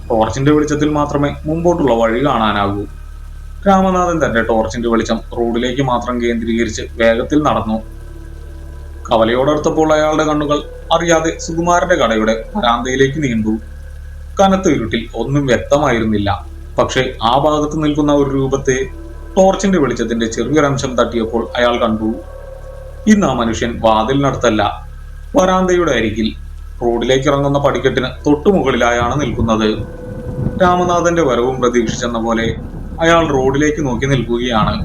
ടോർച്ചിന്റെ വെളിച്ചത്തിൽ മാത്രമേ മുമ്പോട്ടുള്ള വഴി കാണാനാകൂ. രാമനാഥൻ തന്റെ ടോർച്ചിന്റെ വെളിച്ചം റോഡിലേക്ക് മാത്രം കേന്ദ്രീകരിച്ച് വേഗത്തിൽ നടന്നു. കവലയോടടുത്തപ്പോൾ അയാളുടെ കണ്ണുകൾ അറിയാതെ സുകുമാരന്റെ കടയുടെ വരാന്തയിലേക്ക് നീണ്ടു. കനത്ത ഇരുട്ടിൽ ഒന്നും വ്യക്തമായിരുന്നില്ല. പക്ഷെ ആ ഭാഗത്ത് നിൽക്കുന്ന ഒരു രൂപത്തെ ടോർച്ചിന്റെ വെളിച്ചത്തിന്റെ ചെറിയൊരംശം തട്ടിയപ്പോൾ അയാൾ കണ്ടു. ഇന്ന് ആ മനുഷ്യൻ വാതിലിനടുത്തല്ല, വരാന്തയുടെ അരികിൽ റോഡിലേക്ക് ഇറങ്ങുന്ന പടിക്കെട്ടിന് തൊട്ടുമുകളിലായാണ് നിൽക്കുന്നത്. രാമനാഥന്റെ വരവും പ്രതീക്ഷിച്ചെന്ന പോലെ അയാൾ റോഡിലേക്ക് നോക്കി നിൽക്കുകയാണ്.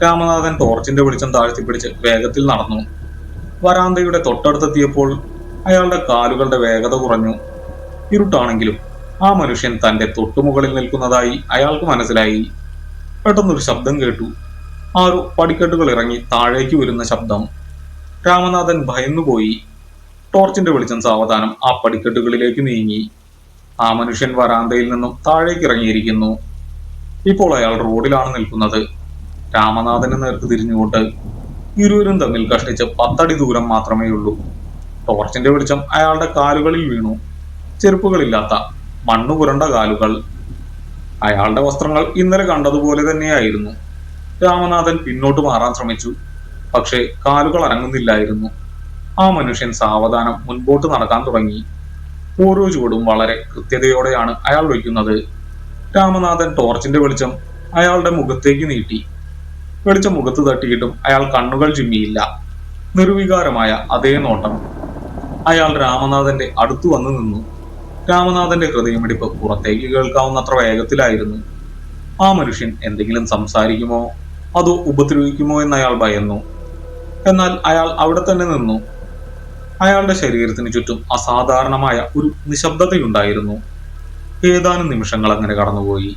രാമനാഥൻ ടോർച്ചിന്റെ വെളിച്ചം താഴ്ത്തിപ്പിടിച്ച് വേഗത്തിൽ നടന്നു. വരാന്തയുടെ തൊട്ടടുത്തെത്തിയപ്പോൾ അയാളുടെ കാലുകളുടെ വേഗത കുറഞ്ഞു. ഇരുട്ടാണെങ്കിലും ആ മനുഷ്യൻ തന്റെ തൊട്ടുമുകളിൽ നിൽക്കുന്നതായി അയാൾക്ക് മനസ്സിലായി. പെട്ടെന്നൊരു ശബ്ദം കേട്ടു. ആരോ പടിക്കെട്ടുകൾ ഇറങ്ങി താഴേക്ക് വരുന്ന ശബ്ദം. രാമനാഥൻ ഭയന്നുപോയി. ടോർച്ചിന്റെ വെളിച്ചം സാവധാനം ആ പടിക്കെട്ടുകളിലേക്ക് നീങ്ങി. ആ മനുഷ്യൻ വരാന്തയിൽ നിന്നും താഴേക്ക് ഇറങ്ങിയിരിക്കുന്നു. ഇപ്പോൾ അയാൾ റോഡിലാണ് നിൽക്കുന്നത്. രാമനാഥന് നേർക്ക് തിരിഞ്ഞുകൊണ്ട് ഇരുവരും തമ്മിൽ കഷ്ടിച്ച് 10 അടി ദൂരം മാത്രമേ ഉള്ളൂ. ടോർച്ചിന്റെ വെളിച്ചം അയാളുടെ കാലുകളിൽ വീണു. ചെരുപ്പുകളില്ലാത്ത മണ്ണു പുരണ്ട കാലുകൾ. അയാളുടെ വസ്ത്രങ്ങൾ ഇന്നലെ കണ്ടതുപോലെ തന്നെയായിരുന്നു. രാമനാഥൻ പിന്നോട്ട് മാറാൻ ശ്രമിച്ചു. പക്ഷേ കാലുകൾ അനങ്ങുന്നില്ലായിരുന്നു. ആ മനുഷ്യൻ സാവധാനം മുൻപോട്ട് നടക്കാൻ തുടങ്ങി. ഓരോ ചുവടും വളരെ കൃത്യതയോടെയാണ് അയാൾ വയ്ക്കുന്നത്. രാമനാഥൻ ടോർച്ചിന്റെ വെളിച്ചം അയാളുടെ മുഖത്തേക്ക് നീട്ടി. വെളിച്ചം മുഖത്ത് തട്ടിയിട്ടും അയാൾ കണ്ണുകൾ ചിമ്മിയില്ല. നിർവികാരമായ അതേ നോട്ടം. അയാൾ രാമനാഥന്റെ അടുത്തു വന്നു നിന്നു. രാമനാഥന്റെ ഹൃദയമിടിപ്പ് പുറത്തേക്ക് കേൾക്കാവുന്നത്ര വേഗത്തിലായിരുന്നു. ആ മനുഷ്യൻ എന്തെങ്കിലും സംസാരിക്കുമോ അതോ ഉപദ്രവിക്കുമോ എന്ന് അയാൾ ഭയന്നു. എന്നാൽ അയാൾ അവിടെ തന്നെ നിന്നു. അയാളുടെ ശരീരത്തിന് ചുറ്റും അസാധാരണമായ ഒരു നിശബ്ദതയുണ്ടായിരുന്നു. ഏതാനും നിമിഷങ്ങൾ അങ്ങനെ കടന്നുപോയി.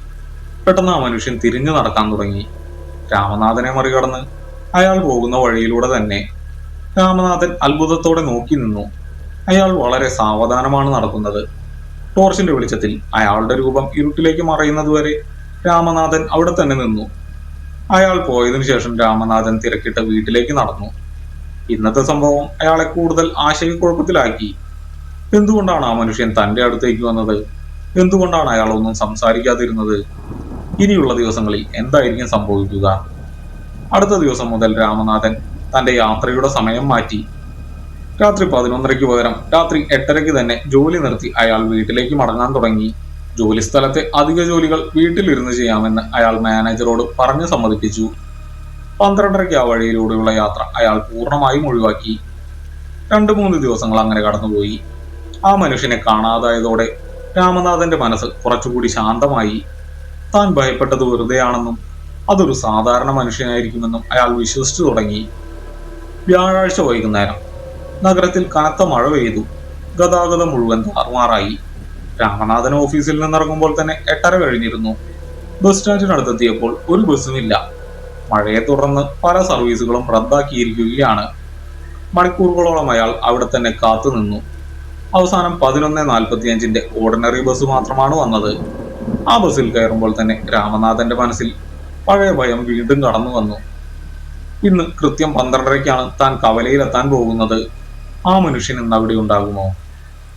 പെട്ടെന്ന് ആ മനുഷ്യൻ തിരിഞ്ഞു നടക്കാൻ തുടങ്ങി. രാമനാഥനെ മറികടന്ന് അയാൾ പോകുന്ന വഴിയിലൂടെ തന്നെ. രാമനാഥൻ അത്ഭുതത്തോടെ നോക്കി നിന്നു. അയാൾ വളരെ സാവധാനമാണ് നടക്കുന്നത്. ടോർച്ചിന്റെ വെളിച്ചത്തിൽ അയാളുടെ രൂപം ഇരുട്ടിലേക്ക് മറയുന്നതുവരെ രാമനാഥൻ അവിടെ തന്നെ നിന്നു. അയാൾ പോയതിനു ശേഷം രാമനാഥൻ തിരക്കിട്ട വീട്ടിലേക്ക് നടന്നു. ഇന്നത്തെ സംഭവം അയാളെ കൂടുതൽ ആശയക്കുഴപ്പത്തിലാക്കി. എന്തുകൊണ്ടാണ് ആ മനുഷ്യൻ തന്റെ അടുത്തേക്ക് വന്നത്? എന്തുകൊണ്ടാണ് അയാൾ ഒന്നും സംസാരിക്കാതിരുന്നത്? ഇനിയുള്ള ദിവസങ്ങളിൽ എന്തായിരിക്കും സംഭവിക്കുക? അടുത്ത ദിവസം മുതൽ രാമനാഥൻ തന്റെ യാത്രയുടെ സമയം മാറ്റി. രാത്രി 11:30 പകരം രാത്രി 8:30 തന്നെ ജോലി നിർത്തി അയാൾ വീട്ടിലേക്ക് മടങ്ങാൻ തുടങ്ങി. ജോലി സ്ഥലത്തെ അധിക ജോലികൾ വീട്ടിലിരുന്ന് ചെയ്യാമെന്ന് അയാൾ മാനേജറോട് പറഞ്ഞു സമ്മതിപ്പിച്ചു. 12:30 ആ വഴിയിലൂടെയുള്ള യാത്ര അയാൾ പൂർണ്ണമായും ഒഴിവാക്കി. 2-3 ദിവസങ്ങൾ അങ്ങനെ കടന്നുപോയി. ആ മനുഷ്യനെ കാണാതായതോടെ രാമനാഥന്റെ മനസ്സ് കുറച്ചുകൂടി ശാന്തമായി. താൻ ഭയപ്പെട്ടത് വെറുതെയാണെന്നും അതൊരു സാധാരണ മനുഷ്യനായിരിക്കുമെന്നും അയാൾ വിശ്വസിച്ചു തുടങ്ങി. വ്യാഴാഴ്ച വൈകുന്നേരം നഗരത്തിൽ കനത്ത മഴ പെയ്തു. ഗതാഗതം മുഴുവൻ താറുമാറായി. രാമനാഥൻ ഓഫീസിൽ നിന്നിറങ്ങുമ്പോൾ തന്നെ 8:30 കഴിഞ്ഞിരുന്നു. ബസ് സ്റ്റാൻഡിനടുത്തെത്തിയപ്പോൾ ഒരു ബസ്സുമില്ല. മഴയെ തുടർന്ന് പല സർവീസുകളും റദ്ദാക്കിയിരിക്കുകയാണ്. മണിക്കൂറുകളോളം അയാൾ അവിടെ തന്നെ കാത്തു നിന്നു. അവസാനം 11:45 ഓർഡിനറി ബസ് മാത്രമാണ് വന്നത്. ആ ബസ്സിൽ കയറുമ്പോൾ തന്നെ രാമനാഥന്റെ മനസ്സിൽ പഴയ ഭയം വീണ്ടും കടന്നു വന്നു. ഇന്ന് കൃത്യം 12:30 താൻ കവലയിലെത്താൻ പോകുന്നത്. ആ മനുഷ്യൻ ഇന്ന് അവിടെ ഉണ്ടാകുമോ?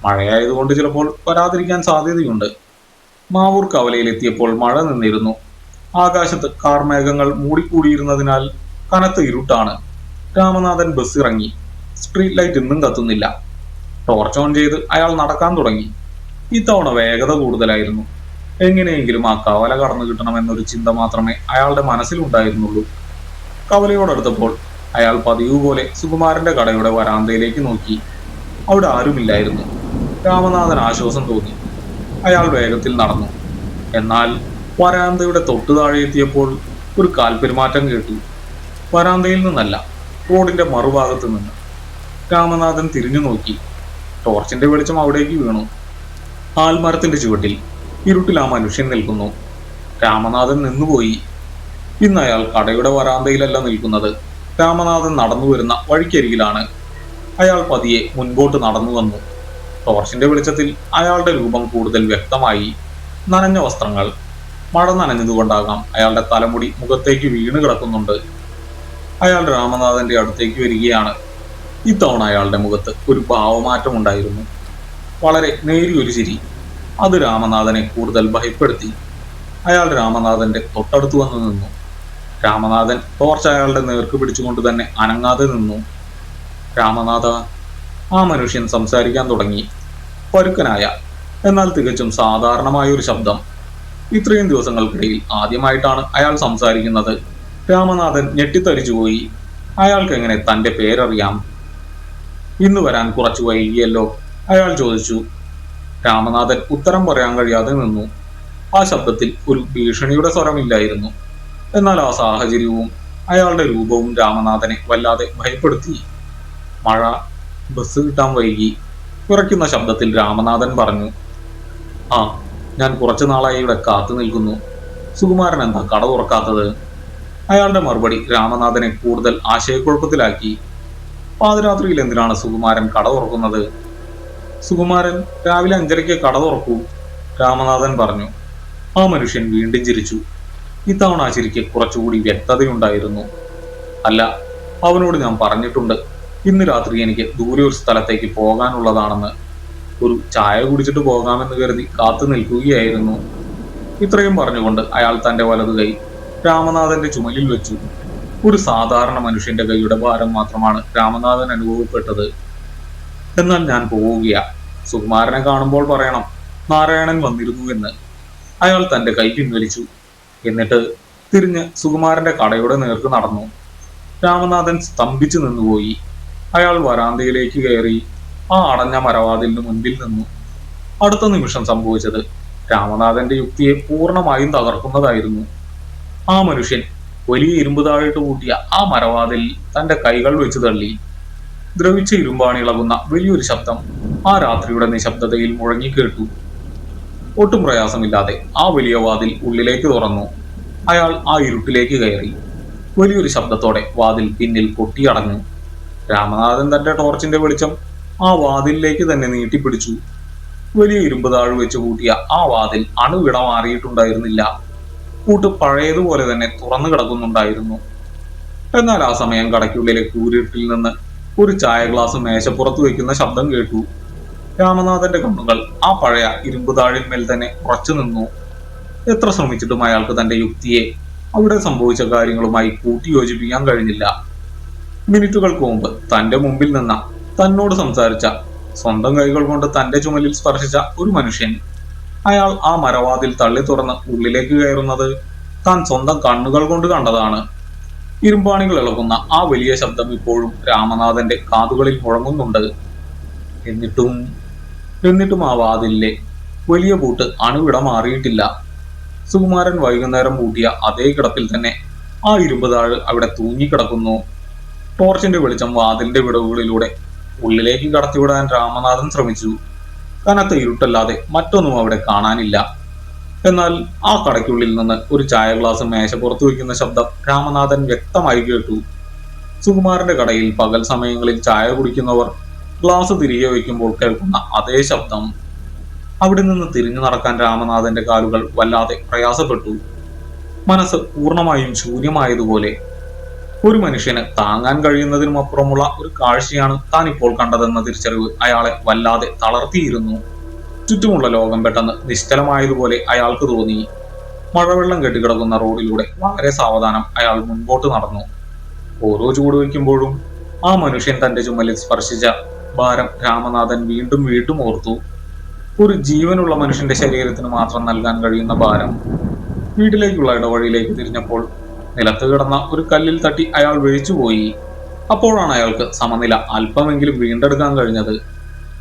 മഴയായതുകൊണ്ട് ചിലപ്പോൾ വരാതിരിക്കാൻ സാധ്യതയുണ്ട്. മാവൂർ കവലയിലെത്തിയപ്പോൾ മഴ നിന്നിരുന്നു. ആകാശത്ത് കാർമേഘങ്ങൾ മൂടിക്കൂടിയിരുന്നതിനാൽ കനത്ത ഇരുട്ടാണ്. രാമനാഥൻ ബസ് ഇറങ്ങി. സ്ട്രീറ്റ് ലൈറ്റ് ഇന്നും കത്തുന്നില്ല. ടോർച്ച് ഓൺ ചെയ്ത് അയാൾ നടക്കാൻ തുടങ്ങി. ഇത്തവണ വേഗത കൂടുതലായിരുന്നു. എങ്ങനെയെങ്കിലും ആ കവല കടന്നു കിട്ടണമെന്നൊരു ചിന്ത മാത്രമേ അയാളുടെ മനസ്സിലുണ്ടായിരുന്നുള്ളൂ. കവലയോടടുത്തപ്പോൾ അയാൾ പതിവ് പോലെ സുകുമാരന്റെ കടയുടെ വരാന്തയിലേക്ക് നോക്കി. അവിടെ ആരുമില്ലായിരുന്നു. രാമനാഥൻ ആശ്വാസം തോന്നി. അയാൾ വേഗത്തിൽ നടന്നു. എന്നാൽ വരാന്തയുടെ തൊട്ടു താഴെ എത്തിയപ്പോൾ ഒരു കാൽപെരുമാറ്റം കേട്ടു. വരാന്തയിൽ നിന്നല്ല, റോഡിന്റെ മറുഭാഗത്ത് നിന്ന്. രാമനാഥൻ തിരിഞ്ഞു നോക്കി. ടോർച്ചിന്റെ വെളിച്ചം അവിടേക്ക് വീണു. ആൽമരത്തിന്റെ ചുവട്ടിൽ ഇരുട്ടിൽ ആ മനുഷ്യൻ നിൽക്കുന്നു. രാമനാഥൻ നിന്നുപോയി. ഇന്ന് അയാൾ കടയുടെ വരാന്തയിലല്ല നിൽക്കുന്നത്. രാമനാഥൻ നടന്നു വരുന്ന വഴിക്കരികിലാണ്. അയാൾ പതിയെ മുൻപോട്ട് നടന്നു വന്നു. ടോർച്ചിന്റെ വെളിച്ചത്തിൽ അയാളുടെ രൂപം കൂടുതൽ വ്യക്തമായി. നനഞ്ഞ വസ്ത്രങ്ങൾ, മഴ നനഞ്ഞതുകൊണ്ടാകാം അയാളുടെ തലമുടി മുഖത്തേക്ക് വീണ് കിടക്കുന്നുണ്ട്. അയാൾ രാമനാഥന്റെ അടുത്തേക്ക് വരികയാണ്. ഇത്തവണ അയാളുടെ മുഖത്ത് ഒരു ഭാവമാറ്റം ഉണ്ടായിരുന്നു. വളരെ നേരിയൊരു ചിരി. അത് രാമനാഥനെ കൂടുതൽ ഭയപ്പെടുത്തി. അയാൾ രാമനാഥന്റെ തൊട്ടടുത്ത് വന്നു നിന്നു. രാമനാഥൻ ടോർച്ച് അയാളുടെ നേർക്ക് പിടിച്ചുകൊണ്ട് തന്നെ അനങ്ങാതെ നിന്നു. രാമനാഥ, ആ മനുഷ്യൻ സംസാരിക്കാൻ തുടങ്ങി. പരുക്കനായ, എന്നാൽ തികച്ചും സാധാരണമായ ഒരു ശബ്ദം. ഇത്രയും ദിവസങ്ങൾക്കിടയിൽ ആദ്യമായിട്ടാണ് അയാൾ സംസാരിക്കുന്നത്. രാമനാഥൻ ഞെട്ടിത്തരിച്ചുപോയി. അയാൾക്ക് എങ്ങനെ തന്റെ പേരറിയാം? ഇന്ന് വരാൻ കുറച്ചു വൈകിയല്ലോ, അയാൾ ചോദിച്ചു. രാമനാഥൻ ഉത്തരം പറയാൻ കഴിയാതെ നിന്നു. ആ ശബ്ദത്തിൽ ഒരു ഭീഷണിയുടെ സ്വരമില്ലായിരുന്നു. എന്നാൽ ആ സാഹചര്യവും അയാളുടെ രൂപവും രാമനാഥനെ വല്ലാതെ ഭയപ്പെടുത്തി. മഴ, ബസ് കിട്ടാൻ വൈകി. വിറയ്ക്കുന്ന ശബ്ദത്തിൽ രാമനാഥൻ പറഞ്ഞു. ആ, ഞാൻ കുറച്ചു നാളായി ഇവിടെ കാത്തു നിൽക്കുന്നു. സുകുമാരൻ എന്താ കട തുറക്കാത്തത്? അയാളുടെ മറുപടി രാമനാഥനെ കൂടുതൽ ആശയക്കുഴപ്പത്തിലാക്കി. പാതിരാത്രിയിൽ എന്തിനാണ് സുകുമാരൻ കട തുറക്കുന്നത്? സുകുമാരൻ രാവിലെ 5:30 കട തുറക്കൂ, രാമനാഥൻ പറഞ്ഞു. ആ മനുഷ്യൻ വീണ്ടും ചിരിച്ചു. ഇത്തവണ ആ ചിരിക്ക് കുറച്ചുകൂടി വ്യക്തതയുണ്ടായിരുന്നു. അല്ല, അവനോട് ഞാൻ പറഞ്ഞിട്ടുണ്ട്, ഇന്ന് രാത്രി എനിക്ക് ദൂരെ ഒരു സ്ഥലത്തേക്ക് പോകാനുള്ളതാണെന്ന്. ഒരു ചായ കുടിച്ചിട്ട് പോകാമെന്ന് കരുതി കാത്തു നിൽക്കുകയായിരുന്നു. ഇത്രയും പറഞ്ഞുകൊണ്ട് അയാൾ തന്റെ വലതു കൈ രാമനാഥന്റെ ചുമലിൽ വെച്ചു. ഒരു സാധാരണ മനുഷ്യന്റെ കൈയുടെ ഭാരം മാത്രമാണ് രാമനാഥൻ അനുഭവപ്പെട്ടത്. എന്നാൽ ഞാൻ പോവുകയാ. സുകുമാരനെ കാണുമ്പോൾ പറയണം നാരായണൻ വന്നിരുന്നു എന്ന്. അയാൾ തന്റെ കൈ പിൻവലിച്ചു. എന്നിട്ട് തിരിഞ്ഞ് സുകുമാരന്റെ കടയുടെ നേർക്ക് നടന്നു. രാമനാഥൻ സ്തംഭിച്ചു നിന്നുപോയി. അയാൾ വരാന്തയിലേക്ക് കയറി ആ അടഞ്ഞ മരവാതിലിന് മുൻപിൽ നിന്നു. അടുത്ത നിമിഷം സംഭവിച്ചത് രാമനാഥന്റെ യുക്തിയെ പൂർണ്ണമായും തകർക്കുന്നതായിരുന്നു. ആ മനുഷ്യൻ വലിയ ഇരുമ്പ് താഴിട്ട് കൂട്ടിയ ആ മരവാതിൽ തന്റെ കൈകൾ വെച്ച് തള്ളി. ദ്രവിച്ച ഇരുമ്പാണ് ഇളകുന്ന വലിയൊരു ശബ്ദം ആ രാത്രിയുടെ നിശബ്ദതയിൽ മുഴങ്ങിക്കേട്ടു. ഒട്ടും പ്രയാസമില്ലാതെ ആ വലിയ വാതിൽ ഉള്ളിലേക്ക് തുറന്നു. അയാൾ ആ ഇരുട്ടിലേക്ക് കയറി. വലിയൊരു ശബ്ദത്തോടെ വാതിൽ പിന്നിൽ കൊട്ടിയടഞ്ഞു. രാമനാഥൻ തന്റെ ടോർച്ചിന്റെ വെളിച്ചം ആ വാതിലിലേക്ക് തന്നെ നീട്ടിപ്പിടിച്ചു. വലിയ ഇരുമ്പ് താഴ് വെച്ച് കൂട്ടിയ ആ വാതിൽ അണുവിട മാറിയിട്ടുണ്ടായിരുന്നില്ല. കൂട്ട് പഴയതുപോലെ തന്നെ തുറന്നു കിടക്കുന്നുണ്ടായിരുന്നു. എന്നാൽ ആ സമയം കടയ്ക്കുള്ളിലെ കൂരിട്ടിൽ നിന്ന് ഒരു ചായ ഗ്ലാസ് മേശപ്പുറത്ത് വെക്കുന്ന ശബ്ദം കേട്ടു. രാമനാഥന്റെ കണ്ണുകൾ ആ പഴയ ഇരുമ്പ് താഴിന്മേൽ തന്നെ ഉറച്ചു നിന്നു. എത്ര ശ്രമിച്ചിട്ടും അയാൾക്ക് തന്റെ യുക്തിയെ അവിടെ സംഭവിച്ച കാര്യങ്ങളുമായി കൂട്ടിയോജിപ്പിക്കാൻ കഴിഞ്ഞില്ല. മിനിറ്റുകൾക്ക് മുമ്പ് തന്റെ മുമ്പിൽ നിന്ന, തന്നോട് സംസാരിച്ച, സ്വന്തം കൈകൾ കൊണ്ട് തന്റെ ചുമലിൽ സ്പർശിച്ച ഒരു മനുഷ്യൻ, അയാൾ ആ മരവാതിൽ തള്ളി തുറന്ന് ഉള്ളിലേക്ക് കയറുന്നത് താൻ സ്വന്തം കണ്ണുകൾ കൊണ്ട് കണ്ടതാണ്. ഇരുമ്പാണികൾ ഇളകുന്ന ആ വലിയ ശബ്ദം ഇപ്പോഴും രാമനാഥന്റെ കാതുകളിൽ മുഴങ്ങുന്നുണ്ട്. എന്നിട്ടും ആ വാതിലിലെ വലിയ പൂട്ട് അണുവിട മാറിയിട്ടില്ല. സുകുമാരൻ വൈകുന്നേരം പൂട്ടിയ അതേ കിടപ്പിൽ തന്നെ ആ ഇരുമ്പ് താഴ് അവിടെ തൂങ്ങിക്കിടക്കുന്നു. ടോർച്ചിന്റെ വെളിച്ചം വാതിലിന്റെ വിടവുകളിലൂടെ ഉള്ളിലേക്ക് കടത്തിവിടാൻ രാമനാഥൻ ശ്രമിച്ചു. കനത്ത ഇരുട്ടല്ലാതെ മറ്റൊന്നും അവിടെ കാണാനില്ല. എന്നാൽ ആ കടയ്ക്കുള്ളിൽ നിന്ന് ഒരു ചായ ഗ്ലാസ് മേശപ്പുറത്ത് വയ്ക്കുന്ന ശബ്ദം രാമനാഥൻ വ്യക്തമായി കേട്ടു. സുകുമാരന്റെ കടയിൽ പകൽ സമയങ്ങളിൽ ചായ കുടിക്കുന്നവർ ഗ്ലാസ് തിരികെ വയ്ക്കുമ്പോൾ കേൾക്കുന്ന അതേ ശബ്ദം. അവിടെ നിന്ന് തിരിഞ്ഞു നടക്കാൻ രാമനാഥന്റെ കാലുകൾ വല്ലാതെ പ്രയാസപ്പെട്ടു. മനസ്സ് പൂർണ്ണമായും ശൂന്യമായതുപോലെ. ഒരു മനുഷ്യന് താങ്ങാൻ കഴിയുന്നതിനും അപ്പുറമുള്ള ഒരു കാഴ്ചയാണ് താൻ ഇപ്പോൾ കണ്ടതെന്ന തിരിച്ചറിവ് അയാളെ വല്ലാതെ തളർത്തിയിരുന്നു. ചുറ്റുമുള്ള ലോകം പെട്ടെന്ന് നിശ്ചലമായതുപോലെ അയാൾക്ക് തോന്നി. മഴവെള്ളം കെട്ടിക്കിടക്കുന്ന റോഡിലൂടെ വളരെ സാവധാനം അയാൾ മുൻപോട്ട് നടന്നു. ഓരോ ചൂട് വയ്ക്കുമ്പോഴും ആ മനുഷ്യൻ തന്റെ ചുമലിൽ സ്പർശിച്ച ഭാരം രാമനാഥൻ വീണ്ടും വീണ്ടും ഓർത്തു. ഒരു ജീവനുള്ള മനുഷ്യന്റെ ശരീരത്തിന് മാത്രം നൽകാൻ കഴിയുന്ന ഭാരം. വീട്ടിലേക്കുള്ള ഇടവഴിയിലേക്ക് തിരിഞ്ഞപ്പോൾ നിലത്ത് കിടന്ന ഒരു കല്ലിൽ തട്ടി അയാൾ വീഴ്ചുപോയി. അപ്പോഴാണ് അയാൾക്ക് സമനില അല്പമെങ്കിലും വീണ്ടെടുക്കാൻ കഴിഞ്ഞത്.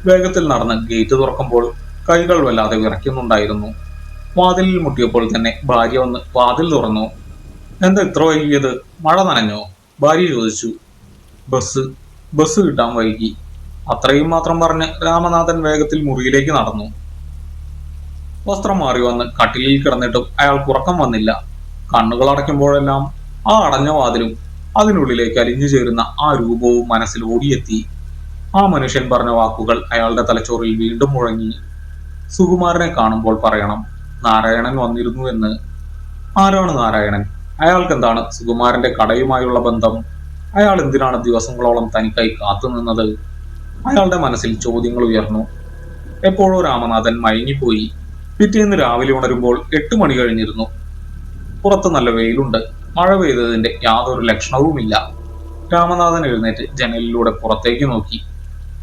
വേഗത്തിൽ നടന്ന് ഗേറ്റ് തുറക്കുമ്പോൾ കൈകൾ വല്ലാതെ വിറയ്ക്കുന്നുണ്ടായിരുന്നു. വാതിലിൽ മുട്ടിയപ്പോൾ തന്നെ ഭാര്യ വന്ന് വാതിൽ തുറന്നു. എന്താ ഇത്ര വൈകിയത്? മഴ നനഞ്ഞോ? ഭാര്യ ചോദിച്ചു. ബസ് ബസ് കിട്ടാൻ വൈകി. അത്രയും മാത്രം പറഞ്ഞ് രാമനാഥൻ വേഗത്തിൽ മുറിയിലേക്ക് നടന്നു. വസ്ത്രം മാറി വന്ന് കട്ടിലിൽ കിടന്നിട്ടും അയാൾക്ക് ഉറക്കം വന്നില്ല. കണ്ണുകൾ അടയ്ക്കുമ്പോഴെല്ലാം ആ അടഞ്ഞ വാതിലും അതിനുള്ളിലേക്ക് അലിഞ്ഞു ചേരുന്ന ആ രൂപവും മനസ്സിൽ ഓടിയെത്തി. ആ മനുഷ്യൻ പറഞ്ഞ വാക്കുകൾ അയാളുടെ തലച്ചോറിൽ വീണ്ടും മുഴങ്ങി. സുകുമാരനെ കാണുമ്പോൾ പറയണം, നാരായണൻ വന്നിരുന്നു എന്ന്. ആരാണ് നാരായണൻ? അയാൾക്കെന്താണ് സുകുമാരന്റെ കടയുമായുള്ള ബന്ധം? അയാൾ എന്തിനാണ് ദിവസങ്ങളോളം തനിക്കായി കാത്തുനിന്നത്? അയാളുടെ മനസ്സിൽ ചോദ്യങ്ങൾ ഉയർന്നു. എപ്പോഴോ രാമനാഥൻ മയങ്ങിപ്പോയി. പിറ്റേന്ന് രാവിലെ ഉണരുമ്പോൾ 8 മണി കഴിഞ്ഞിരുന്നു. പുറത്ത് നല്ല വെയിലുണ്ട്. മഴ പെയ്തതിന്റെ യാതൊരു ലക്ഷണവുമില്ല. രാമനാഥൻ എഴുന്നേറ്റ് ജനലിലൂടെ പുറത്തേക്ക് നോക്കി.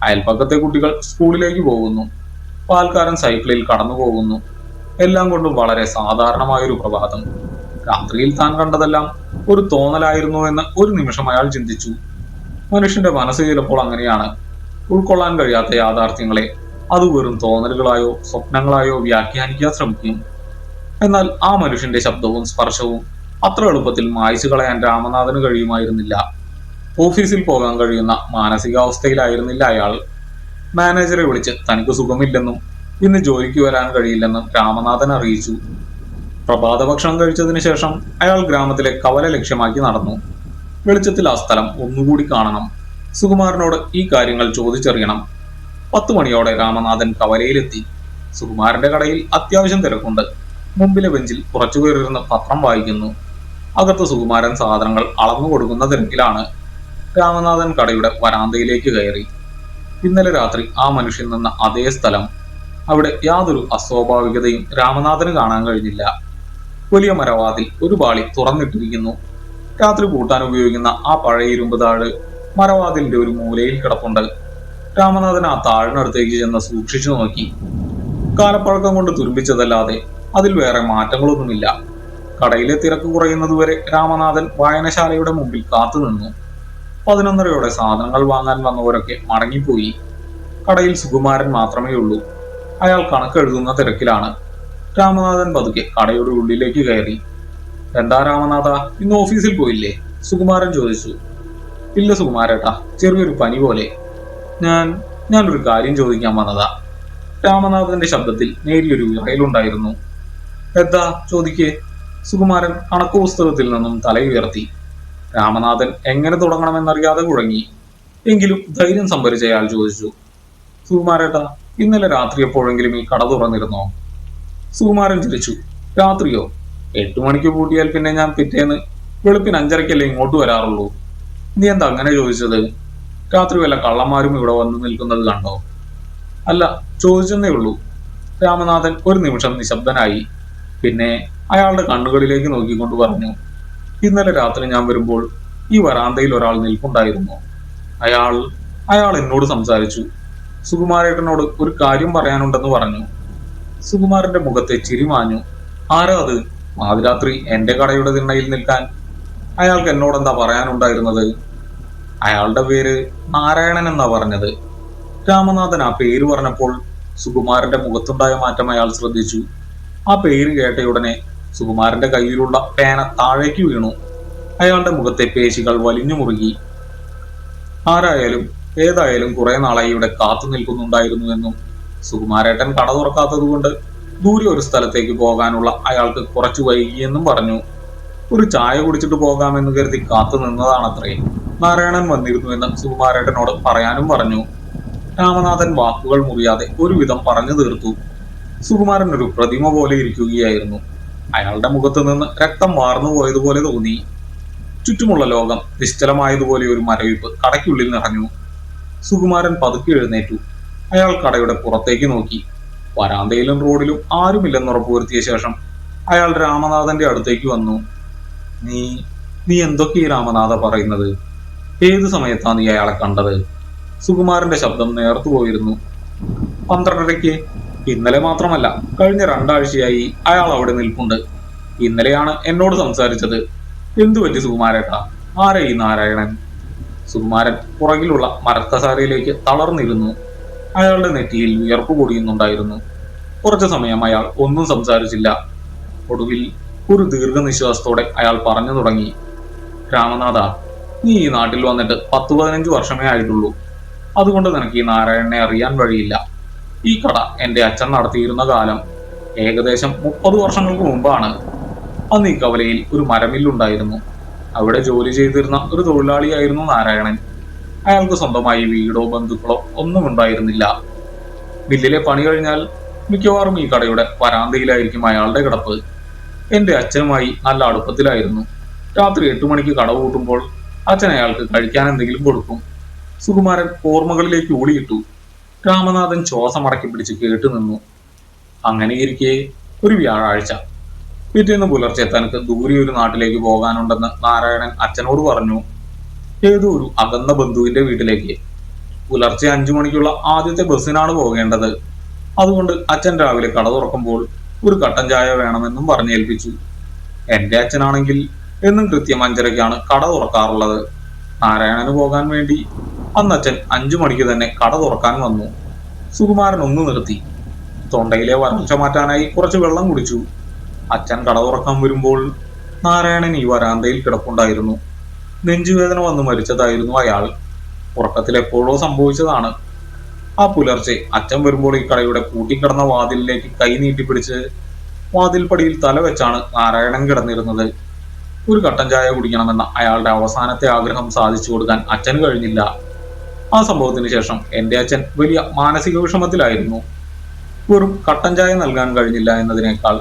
അയൽപ്പക്കത്തെ കുട്ടികൾ സ്കൂളിലേക്ക് പോകുന്നു. പാൽക്കാരൻ സൈക്കിളിൽ കടന്നു പോകുന്നു. എല്ലാം കൊണ്ടും വളരെ സാധാരണമായൊരു പ്രഭാതം. രാത്രിയിൽ താൻ കണ്ടതെല്ലാം ഒരു തോന്നലായിരുന്നു എന്ന് ഒരു നിമിഷം അയാൾ ചിന്തിച്ചു. മനുഷ്യന്റെ മനസ്സ് ചിലപ്പോൾ അങ്ങനെയാണ്. ഉൾക്കൊള്ളാൻ കഴിയാത്ത യാഥാർത്ഥ്യങ്ങളെ അത് വെറും തോന്നലുകളായോ സ്വപ്നങ്ങളായോ വ്യാഖ്യാനിക്കാൻ ശ്രമിക്കും. എന്നാൽ ആ മനുഷ്യന്റെ ശബ്ദവും സ്പർശവും അത്ര എളുപ്പത്തിൽ മായ്ച്ചു കളയാൻ രാമനാഥന് കഴിയുമായിരുന്നില്ല. ഓഫീസിൽ പോകാൻ കഴിയുന്ന മാനസികാവസ്ഥയിലായിരുന്നില്ല അയാൾ. മാനേജറെ വിളിച്ച് തനിക്ക് സുഖമില്ലെന്നും ഇന്ന് ജോലിക്ക് വരാൻ കഴിയില്ലെന്നും രാമനാഥൻ അറിയിച്ചു. പ്രഭാത ഭക്ഷണം കഴിച്ചതിന് ശേഷം അയാൾ ഗ്രാമത്തിലെ കവല ലക്ഷ്യമാക്കി നടന്നു. വെളിച്ചത്തിൽ ആ സ്ഥലം ഒന്നുകൂടി കാണണം. സുകുമാരനോട് ഈ കാര്യങ്ങൾ ചോദിച്ചറിയണം. 10 മണിയോടെ രാമനാഥൻ കവലയിലെത്തി. സുകുമാരന്റെ കടയിൽ അത്യാവശ്യം തിരക്കുണ്ട്. മുമ്പിലെ ബെഞ്ചിൽ കുറച്ചുപേരിരുന്ന് പത്രം വായിക്കുന്നു. അകത്ത് സുകുമാരൻ സാധനങ്ങൾ അളന്നു കൊടുക്കുന്ന തിരക്കിലാണ്. രാമനാഥൻ കടയുടെ വരാന്തയിലേക്ക് കയറി. ഇന്നലെ രാത്രി ആ മനുഷ്യൻ നിന്ന അതേ സ്ഥലം. അവിടെ യാതൊരു അസ്വാഭാവികതയും രാമനാഥന് കാണാൻ കഴിഞ്ഞില്ല. വലിയ മരവാതിൽ ഒരു പാളി തുറന്നിട്ടിരിക്കുന്നു. രാത്രി പൂട്ടാൻ ഉപയോഗിക്കുന്ന ആ പഴയ ഇരുമ്പ് താഴ് മരവാതിലിന്റെ ഒരു മൂലയിൽ കിടപ്പുണ്ട്. രാമനാഥൻ ആ താഴിനടുത്തേക്ക് ചെന്ന് സൂക്ഷിച്ചു നോക്കി. കാലപ്പഴക്കം കൊണ്ട് തുരുമ്പിച്ചതല്ലാതെ അതിൽ വേറെ മാറ്റങ്ങളൊന്നുമില്ല. കടയിലെ തിരക്ക് കുറയുന്നതുവരെ രാമനാഥൻ വായനശാലയുടെ മുമ്പിൽ കാത്തുനിന്നു. 11:30 സാധനങ്ങൾ വാങ്ങാൻ വന്നവരൊക്കെ മടങ്ങിപ്പോയി. കടയിൽ സുകുമാരൻ മാത്രമേ ഉള്ളൂ. അയാൾ കണക്കെഴുതുന്ന തിരക്കിലാണ്. രാമനാഥൻ പതുക്കെ കടയുടെ ഉള്ളിലേക്ക് കയറി. എന്താ രാമനാഥ, ഇന്ന് ഓഫീസിൽ പോയില്ലേ? സുകുമാരൻ ചോദിച്ചു. ഇല്ല സുകുമാരേട്ടാ, ചെറിയൊരു പനി പോലെ. ഞാനൊരു കാര്യം ചോദിക്കാൻ വന്നതാ. രാമനാഥന്റെ ശബ്ദത്തിൽ നേരിയൊരു വിറയലുണ്ടായിരുന്നു. എന്താ, ചോദിക്കേ? സുകുമാരൻ കണക്ക് പുസ്തകത്തിൽ നിന്നും തലയുയർത്തി. രാമനാഥൻ എങ്ങനെ തുടങ്ങണമെന്നറിയാതെ കുഴങ്ങി. എങ്കിലും ധൈര്യം സംഭരിച്ച അയാൾ ചോദിച്ചു. സുകുമാരേട്ടാ, ഇന്നലെ രാത്രി എപ്പോഴെങ്കിലും ഈ കട തുറന്നിരുന്നോ? സുകുമാരൻ ചിരിച്ചു. രാത്രിയോ? 8 മണിക്ക് പൂട്ടിയാൽ പിന്നെ ഞാൻ പിറ്റേന്ന് വെളുപ്പിന് 5:30 ഇങ്ങോട്ട് വരാറുള്ളൂ. നീ എന്താ അങ്ങനെ ചോദിച്ചത്? രാത്രി വല്ല കള്ളന്മാരും ഇവിടെ വന്നു നിൽക്കുന്നത് കണ്ടോ? അല്ല, ചോദിച്ചെന്നേ ഉള്ളൂ. രാമനാഥൻ ഒരു നിമിഷം നിശബ്ദനായി. പിന്നെ അയാളുടെ കണ്ണുകളിലേക്ക് നോക്കിക്കൊണ്ട് പറഞ്ഞു. ഇന്നലെ രാത്രി ഞാൻ വരുമ്പോൾ ഈ വരാന്തയിൽ ഒരാൾ നിൽപ്പുണ്ടായിരുന്നു. അയാൾ എന്നോട് സംസാരിച്ചു. സുകുമാരേട്ടനോട് ഒരു കാര്യം പറയാനുണ്ടെന്ന് പറഞ്ഞു. സുകുമാരന്റെ മുഖത്തെ ചിരി മാഞ്ഞു. ആരാ അത്? പാതിരാത്രി എന്റെ കടയുടെ തിണ്ണയിൽ നിൽക്കാൻ? അയാൾക്ക് എന്നോടെന്താ പറയാനുണ്ടായിരുന്നത്? അയാളുടെ പേര് നാരായണൻ എന്നാ പറഞ്ഞത്. രാമനാഥൻ ആ പേര് പറഞ്ഞപ്പോൾ സുകുമാരന്റെ മുഖത്തുണ്ടായ മാറ്റം അയാൾ ശ്രദ്ധിച്ചു. ആ പേര് കേട്ടയുടനെ സുകുമാരന്റെ കയ്യിലുള്ള പേന താഴേക്ക് വീണു. അയാളുടെ മുഖത്തെ പേശികൾ വലിഞ്ഞു മുറുകി. ആരായാലും ഏതായാലും കുറെ നാളായി ഇവിടെ കാത്തു നിൽക്കുന്നുണ്ടായിരുന്നു എന്നും സുകുമാരേട്ടൻ കട തുറക്കാത്തത് കൊണ്ട് ദൂരെ ഒരു സ്ഥലത്തേക്ക് പോകാനുള്ള അയാൾക്ക് കുറച്ചു വൈകിയെന്നും പറഞ്ഞു. ഒരു ചായ കുടിച്ചിട്ട് പോകാമെന്ന് കരുതി കാത്തു നിന്നതാണത്രേ. നാരായണൻ വന്നിരുന്നു എന്ന് സുകുമാരേട്ടനോട് പറയാനും പറഞ്ഞു. രാമനാഥൻ വാക്കുകൾ മുറിയാതെ ഒരുവിധം പറഞ്ഞു തീർത്തു. സുകുമാരൻ ഒരു പ്രതിമ പോലെ ഇരിക്കുകയായിരുന്നു. അയാളുടെ മുഖത്ത് നിന്ന് രക്തം വാർന്നു പോയതുപോലെ തോന്നി. ചുറ്റുമുള്ള ലോകം നിശ്ചലമായതുപോലെ ഒരു മരവിപ്പ് കടയ്ക്കുള്ളിൽ നിറഞ്ഞു. സുകുമാരൻ പതുക്കെ എഴുന്നേറ്റു. അയാൾ കടയുടെ പുറത്തേക്ക് നോക്കി. വരാന്തയിലും റോഡിലും ആരുമില്ലെന്ന് ഉറപ്പുവരുത്തിയ ശേഷം അയാൾ രാമനാഥന്റെ അടുത്തേക്ക് വന്നു. നീ എന്തൊക്കെയാ രാമനാഥ പറയുന്നത്? ഏത് സമയത്താ നീ അയാളെ കണ്ടത്? സുകുമാരന്റെ ശബ്ദം നേർത്തു പോയിരുന്നു. 12:30. ഇന്നലെ മാത്രമല്ല, കഴിഞ്ഞ 2 ആഴ്ചയായി അയാൾ അവിടെ നിൽപ്പുണ്ട്. ഇന്നലെയാണ് എന്നോട് സംസാരിച്ചത്. എന്തു പറ്റി സുകുമാരേട്ടാ? ആരാ ഈ നാരായണൻ? സുകുമാരൻ പുറകിലുള്ള മരക്കസാരയിലേക്ക് തളർന്നിരുന്നു. അയാളുടെ നെറ്റിയിൽ വിയർപ്പ് പൊടിയുന്നുണ്ടായിരുന്നു. കുറച്ചു സമയം അയാൾ ഒന്നും സംസാരിച്ചില്ല. ഒടുവിൽ ഒരു ദീർഘനിശ്വാസത്തോടെ അയാൾ പറഞ്ഞു തുടങ്ങി. രാമനാഥ, നീ ഈ നാട്ടിൽ വന്നിട്ട് 10-15 വർഷമേ ആയിട്ടുള്ളൂ. അതുകൊണ്ട് നിനക്ക് ഈ നാരായണനെ അറിയാൻ വഴിയില്ല. ഈ കട എന്റെ അച്ഛൻ നടത്തിയിരുന്ന കാലം ഏകദേശം 30 വർഷങ്ങൾക്ക് മുമ്പാണ്. അന്ന് ഈ കവലയിൽ ഒരു മരമില്ലുണ്ടായിരുന്നു. അവിടെ ജോലി ചെയ്തിരുന്ന ഒരു തൊഴിലാളിയായിരുന്നു നാരായണൻ. അയാൾക്ക് സ്വന്തമായി വീടോ ബന്ധുക്കളോ ഒന്നും ഉണ്ടായിരുന്നില്ല. മില്ലിലെ പണി കഴിഞ്ഞാൽ മിക്കവാറും ഈ കടയുടെ വരാന്തയിലായിരിക്കും അയാളുടെ കിടപ്പ്. എന്റെ അച്ഛനുമായി നല്ല അടുപ്പത്തിലായിരുന്നു. രാത്രി 8 മണിക്ക് കട പൂട്ടുമ്പോൾ അച്ഛൻ അയാൾക്ക് കഴിക്കാൻ എന്തെങ്കിലും കൊടുക്കും. സുകുമാരൻ ഓർമ്മകളിലേക്ക് ഊളിയിട്ടു. രാമനാഥൻ ശ്വാസമടക്കി പിടിച്ച് കേട്ടു നിന്നു. അങ്ങനെയിരിക്കെ ഒരു വ്യാഴാഴ്ച പിറ്റേന്ന് പുലർച്ചെ തനിക്ക് ദൂരെ ഒരു നാട്ടിലേക്ക് പോകാനുണ്ടെന്ന് നാരായണൻ അച്ഛനോട് പറഞ്ഞു. ഏതോ ഒരു അകന്ന ബന്ധുവിന്റെ വീട്ടിലേക്ക്. പുലർച്ചെ 5 മണിക്കുള്ള ആദ്യത്തെ ബസ്സിനാണ് പോകേണ്ടത്. അതുകൊണ്ട് അച്ഛൻ രാവിലെ കട തുറക്കുമ്പോൾ ഒരു കട്ടൻ ചായ വേണമെന്നും പറഞ്ഞേൽപ്പിച്ചു. എന്റെ അച്ഛനാണെങ്കിൽ എന്നും കൃത്യം 5:30ക്കാണ് കട തുറക്കാറുള്ളത്. നാരായണന് പോകാൻ വേണ്ടി അന്ന് അച്ഛൻ 5 മണിക്ക് തന്നെ കട തുറക്കാൻ വന്നു. സുകുമാരൻ ഒന്ന് നിർത്തി. തൊണ്ടയിലെ വരൾച്ച മാറ്റാനായി കുറച്ച് വെള്ളം കുടിച്ചു. അച്ഛൻ കട തുറക്കാൻ വരുമ്പോൾ നാരായണൻ ഈ വരാന്തയിൽ കിടപ്പുണ്ടായിരുന്നു. നെഞ്ചുവേദന വന്ന് മരിച്ചതായിരുന്നു അയാൾ. ഉറക്കത്തിൽ എപ്പോഴോ സംഭവിച്ചതാണ്. ആ പുലർച്ചെ അച്ഛൻ വരുമ്പോൾ ഈ കടയുടെ പൂട്ടിക്കിടന്ന വാതിലിലേക്ക് കൈ നീട്ടിപ്പിടിച്ച് വാതിൽപ്പടിയിൽ തല വെച്ചാണ് നാരായണൻ കിടന്നിരുന്നത്. ഒരു കട്ടൻ ചായ കുടിക്കണമെന്ന അയാളുടെ അവസാനത്തെ ആഗ്രഹം സാധിച്ചു കൊടുക്കാൻ അച്ഛന് കഴിഞ്ഞില്ല. ആ സംഭവത്തിന് ശേഷം എന്റെ അച്ഛൻ വലിയ മാനസിക വിഷമത്തിലായിരുന്നു. വെറും കട്ടൻ ചായ നൽകാൻ കഴിഞ്ഞില്ല എന്നതിനേക്കാൾ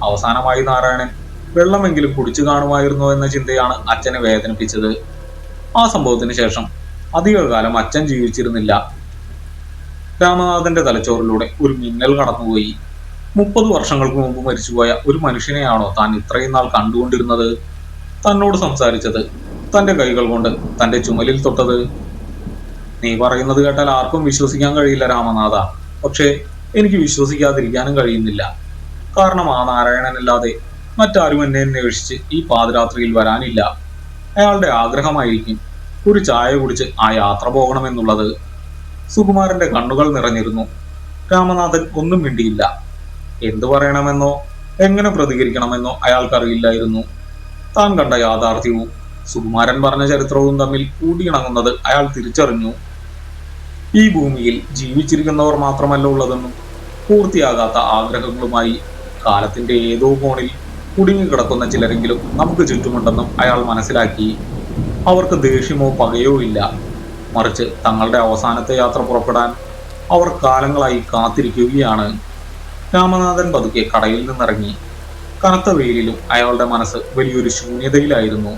അവസാനമായി നാരായണൻ വെള്ളമെങ്കിലും കുടിച്ചു കാണുമായിരുന്നോ എന്ന ചിന്തയാണ് അച്ഛനെ വേദനിപ്പിച്ചത്. ആ സംഭവത്തിന് ശേഷം അധികകാലം അച്ഛൻ ജീവിച്ചിരുന്നില്ല. രാമനാഥന്റെ തലച്ചോറിലൂടെ ഒരു മിന്നൽ കടന്നുപോയി. 30 വർഷങ്ങൾക്ക് മുമ്പ് മരിച്ചുപോയ ഒരു മനുഷ്യനെയാണോ താൻ ഇത്രയും നാൾ കണ്ടുകൊണ്ടിരുന്നത്? തന്നോട് സംസാരിച്ചത്, തന്റെ കൈകൾ കൊണ്ട് തന്റെ ചുമലിൽ തൊട്ടത്? നീ പറയുന്നത് കേട്ടാൽ ആർക്കും വിശ്വസിക്കാൻ കഴിയില്ല രാമനാഥ. പക്ഷേ എനിക്ക് വിശ്വസിക്കാതിരിക്കാനും കഴിയുന്നില്ല. കാരണം ആ നാരായണനല്ലാതെ മറ്റാരും എന്നെ അന്വേഷിച്ച് ഈ പാതിരാത്രിയിൽ വരാനില്ല. അയാളുടെ ആഗ്രഹമായിരിക്കും ഒരു ചായ കുടിച്ച് ആ യാത്ര പോകണമെന്നുള്ളത്. സുകുമാരന്റെ കണ്ണുകൾ നിറഞ്ഞിരുന്നു. രാമനാഥൻ ഒന്നും മിണ്ടിയില്ല. എന്തു പറയണമെന്നോ എങ്ങനെ പ്രതികരിക്കണമെന്നോ അയാൾക്കറിയില്ലായിരുന്നു. താൻ കണ്ട യാഥാർത്ഥ്യവും സുകുമാരൻ പറഞ്ഞ ചരിത്രവും തമ്മിൽ കൂടിയിണങ്ങുന്നത് അയാൾ തിരിച്ചറിഞ്ഞു. ഈ ഭൂമിയിൽ ജീവിച്ചിരിക്കുന്നവർ മാത്രമല്ല ഉള്ളതെന്നും പൂർത്തിയാകാത്ത ആഗ്രഹങ്ങളുമായി കാലത്തിന്റെ ഏതോ കോണിൽ കുടുങ്ങിക്കിടക്കുന്ന ചിലരെങ്കിലും നമുക്ക് ചുറ്റുമുണ്ടെന്നും അയാൾ മനസ്സിലാക്കി. അവർക്ക് ദേഷ്യമോ പകയോ ഇല്ല. മറിച്ച് തങ്ങളുടെ അവസാനത്തെ യാത്ര പുറപ്പെടാൻ അവർ കാലങ്ങളായി കാത്തിരിക്കുകയാണ്. രാമനാഥൻ പതുക്കെ കടയിൽ നിന്നിറങ്ങി. കനത്ത വെയിലിലും അയാളുടെ മനസ്സ് വലിയൊരു ശൂന്യതയിലായിരുന്നു.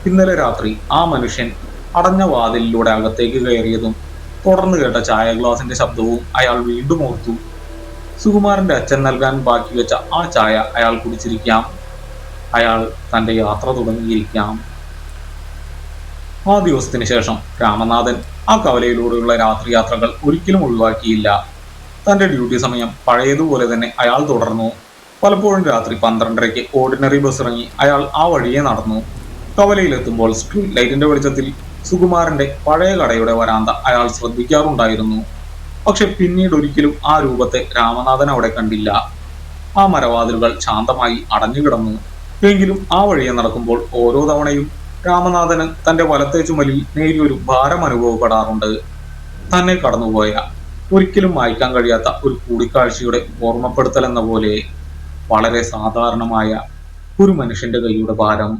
ഇന്നലെ രാത്രി ആ മനുഷ്യൻ അടഞ്ഞ വാതിലിലൂടെ അകത്തേക്ക് കയറിയതും തുടർന്ന് കേട്ട ചായ ഗ്ലാസിന്റെ ശബ്ദവും അയാൾ വീണ്ടും ഓർത്തു. സുകുമാരന്റെ അച്ഛൻ നൽകാൻ ബാക്കി വെച്ച ആ ചായ അയാൾ കുടിച്ചിരിക്കാം. അയാൾ തന്റെ യാത്ര തുടങ്ങിയിരിക്കാം. ആ ദിവസത്തിന് ശേഷം രാമനാഥൻ ആ കവലയിലൂടെയുള്ള രാത്രി യാത്രകൾ ഒരിക്കലും ഒഴിവാക്കിയില്ല. തന്റെ ഡ്യൂട്ടി സമയം പഴയതുപോലെ തന്നെ അയാൾ തുടർന്നു. പലപ്പോഴും രാത്രി 12:30-ക്ക് ഓർഡിനറി ബസ് ഇറങ്ങി അയാൾ ആ വഴിയെ നടന്നു. കവലയിലെത്തുമ്പോൾ സ്ട്രീറ്റ് ലൈറ്റിന്റെ വെളിച്ചത്തിൽ സുകുമാരന്റെ പഴയ കടയുടെ വരാന്ത അയാൾ ശ്രദ്ധിക്കാറുണ്ടായിരുന്നു. പക്ഷെ പിന്നീട് ഒരിക്കലും ആ രൂപത്തെ രാമനാഥൻ അവിടെ കണ്ടില്ല. ആ മരവാതിലുകൾ ശാന്തമായി അടഞ്ഞുകിടന്നു. എങ്കിലും ആ വഴിയെ നടക്കുമ്പോൾ ഓരോ തവണയും രാമനാഥന് തന്റെ വലത്തെ ചുമലിൽ നേരിയൊരു ഭാരം അനുഭവപ്പെടാറുണ്ട്. തന്നെ കടന്നുപോയ ഒരിക്കലും വായിക്കാൻ കഴിയാത്ത ഒരു കൂടിക്കാഴ്ചയുടെ ഓർമ്മപ്പെടുത്തൽ എന്ന പോലെ വളരെ സാധാരണമായ ഒരു മനുഷ്യന്റെ കൈയുടെ ഭാരം.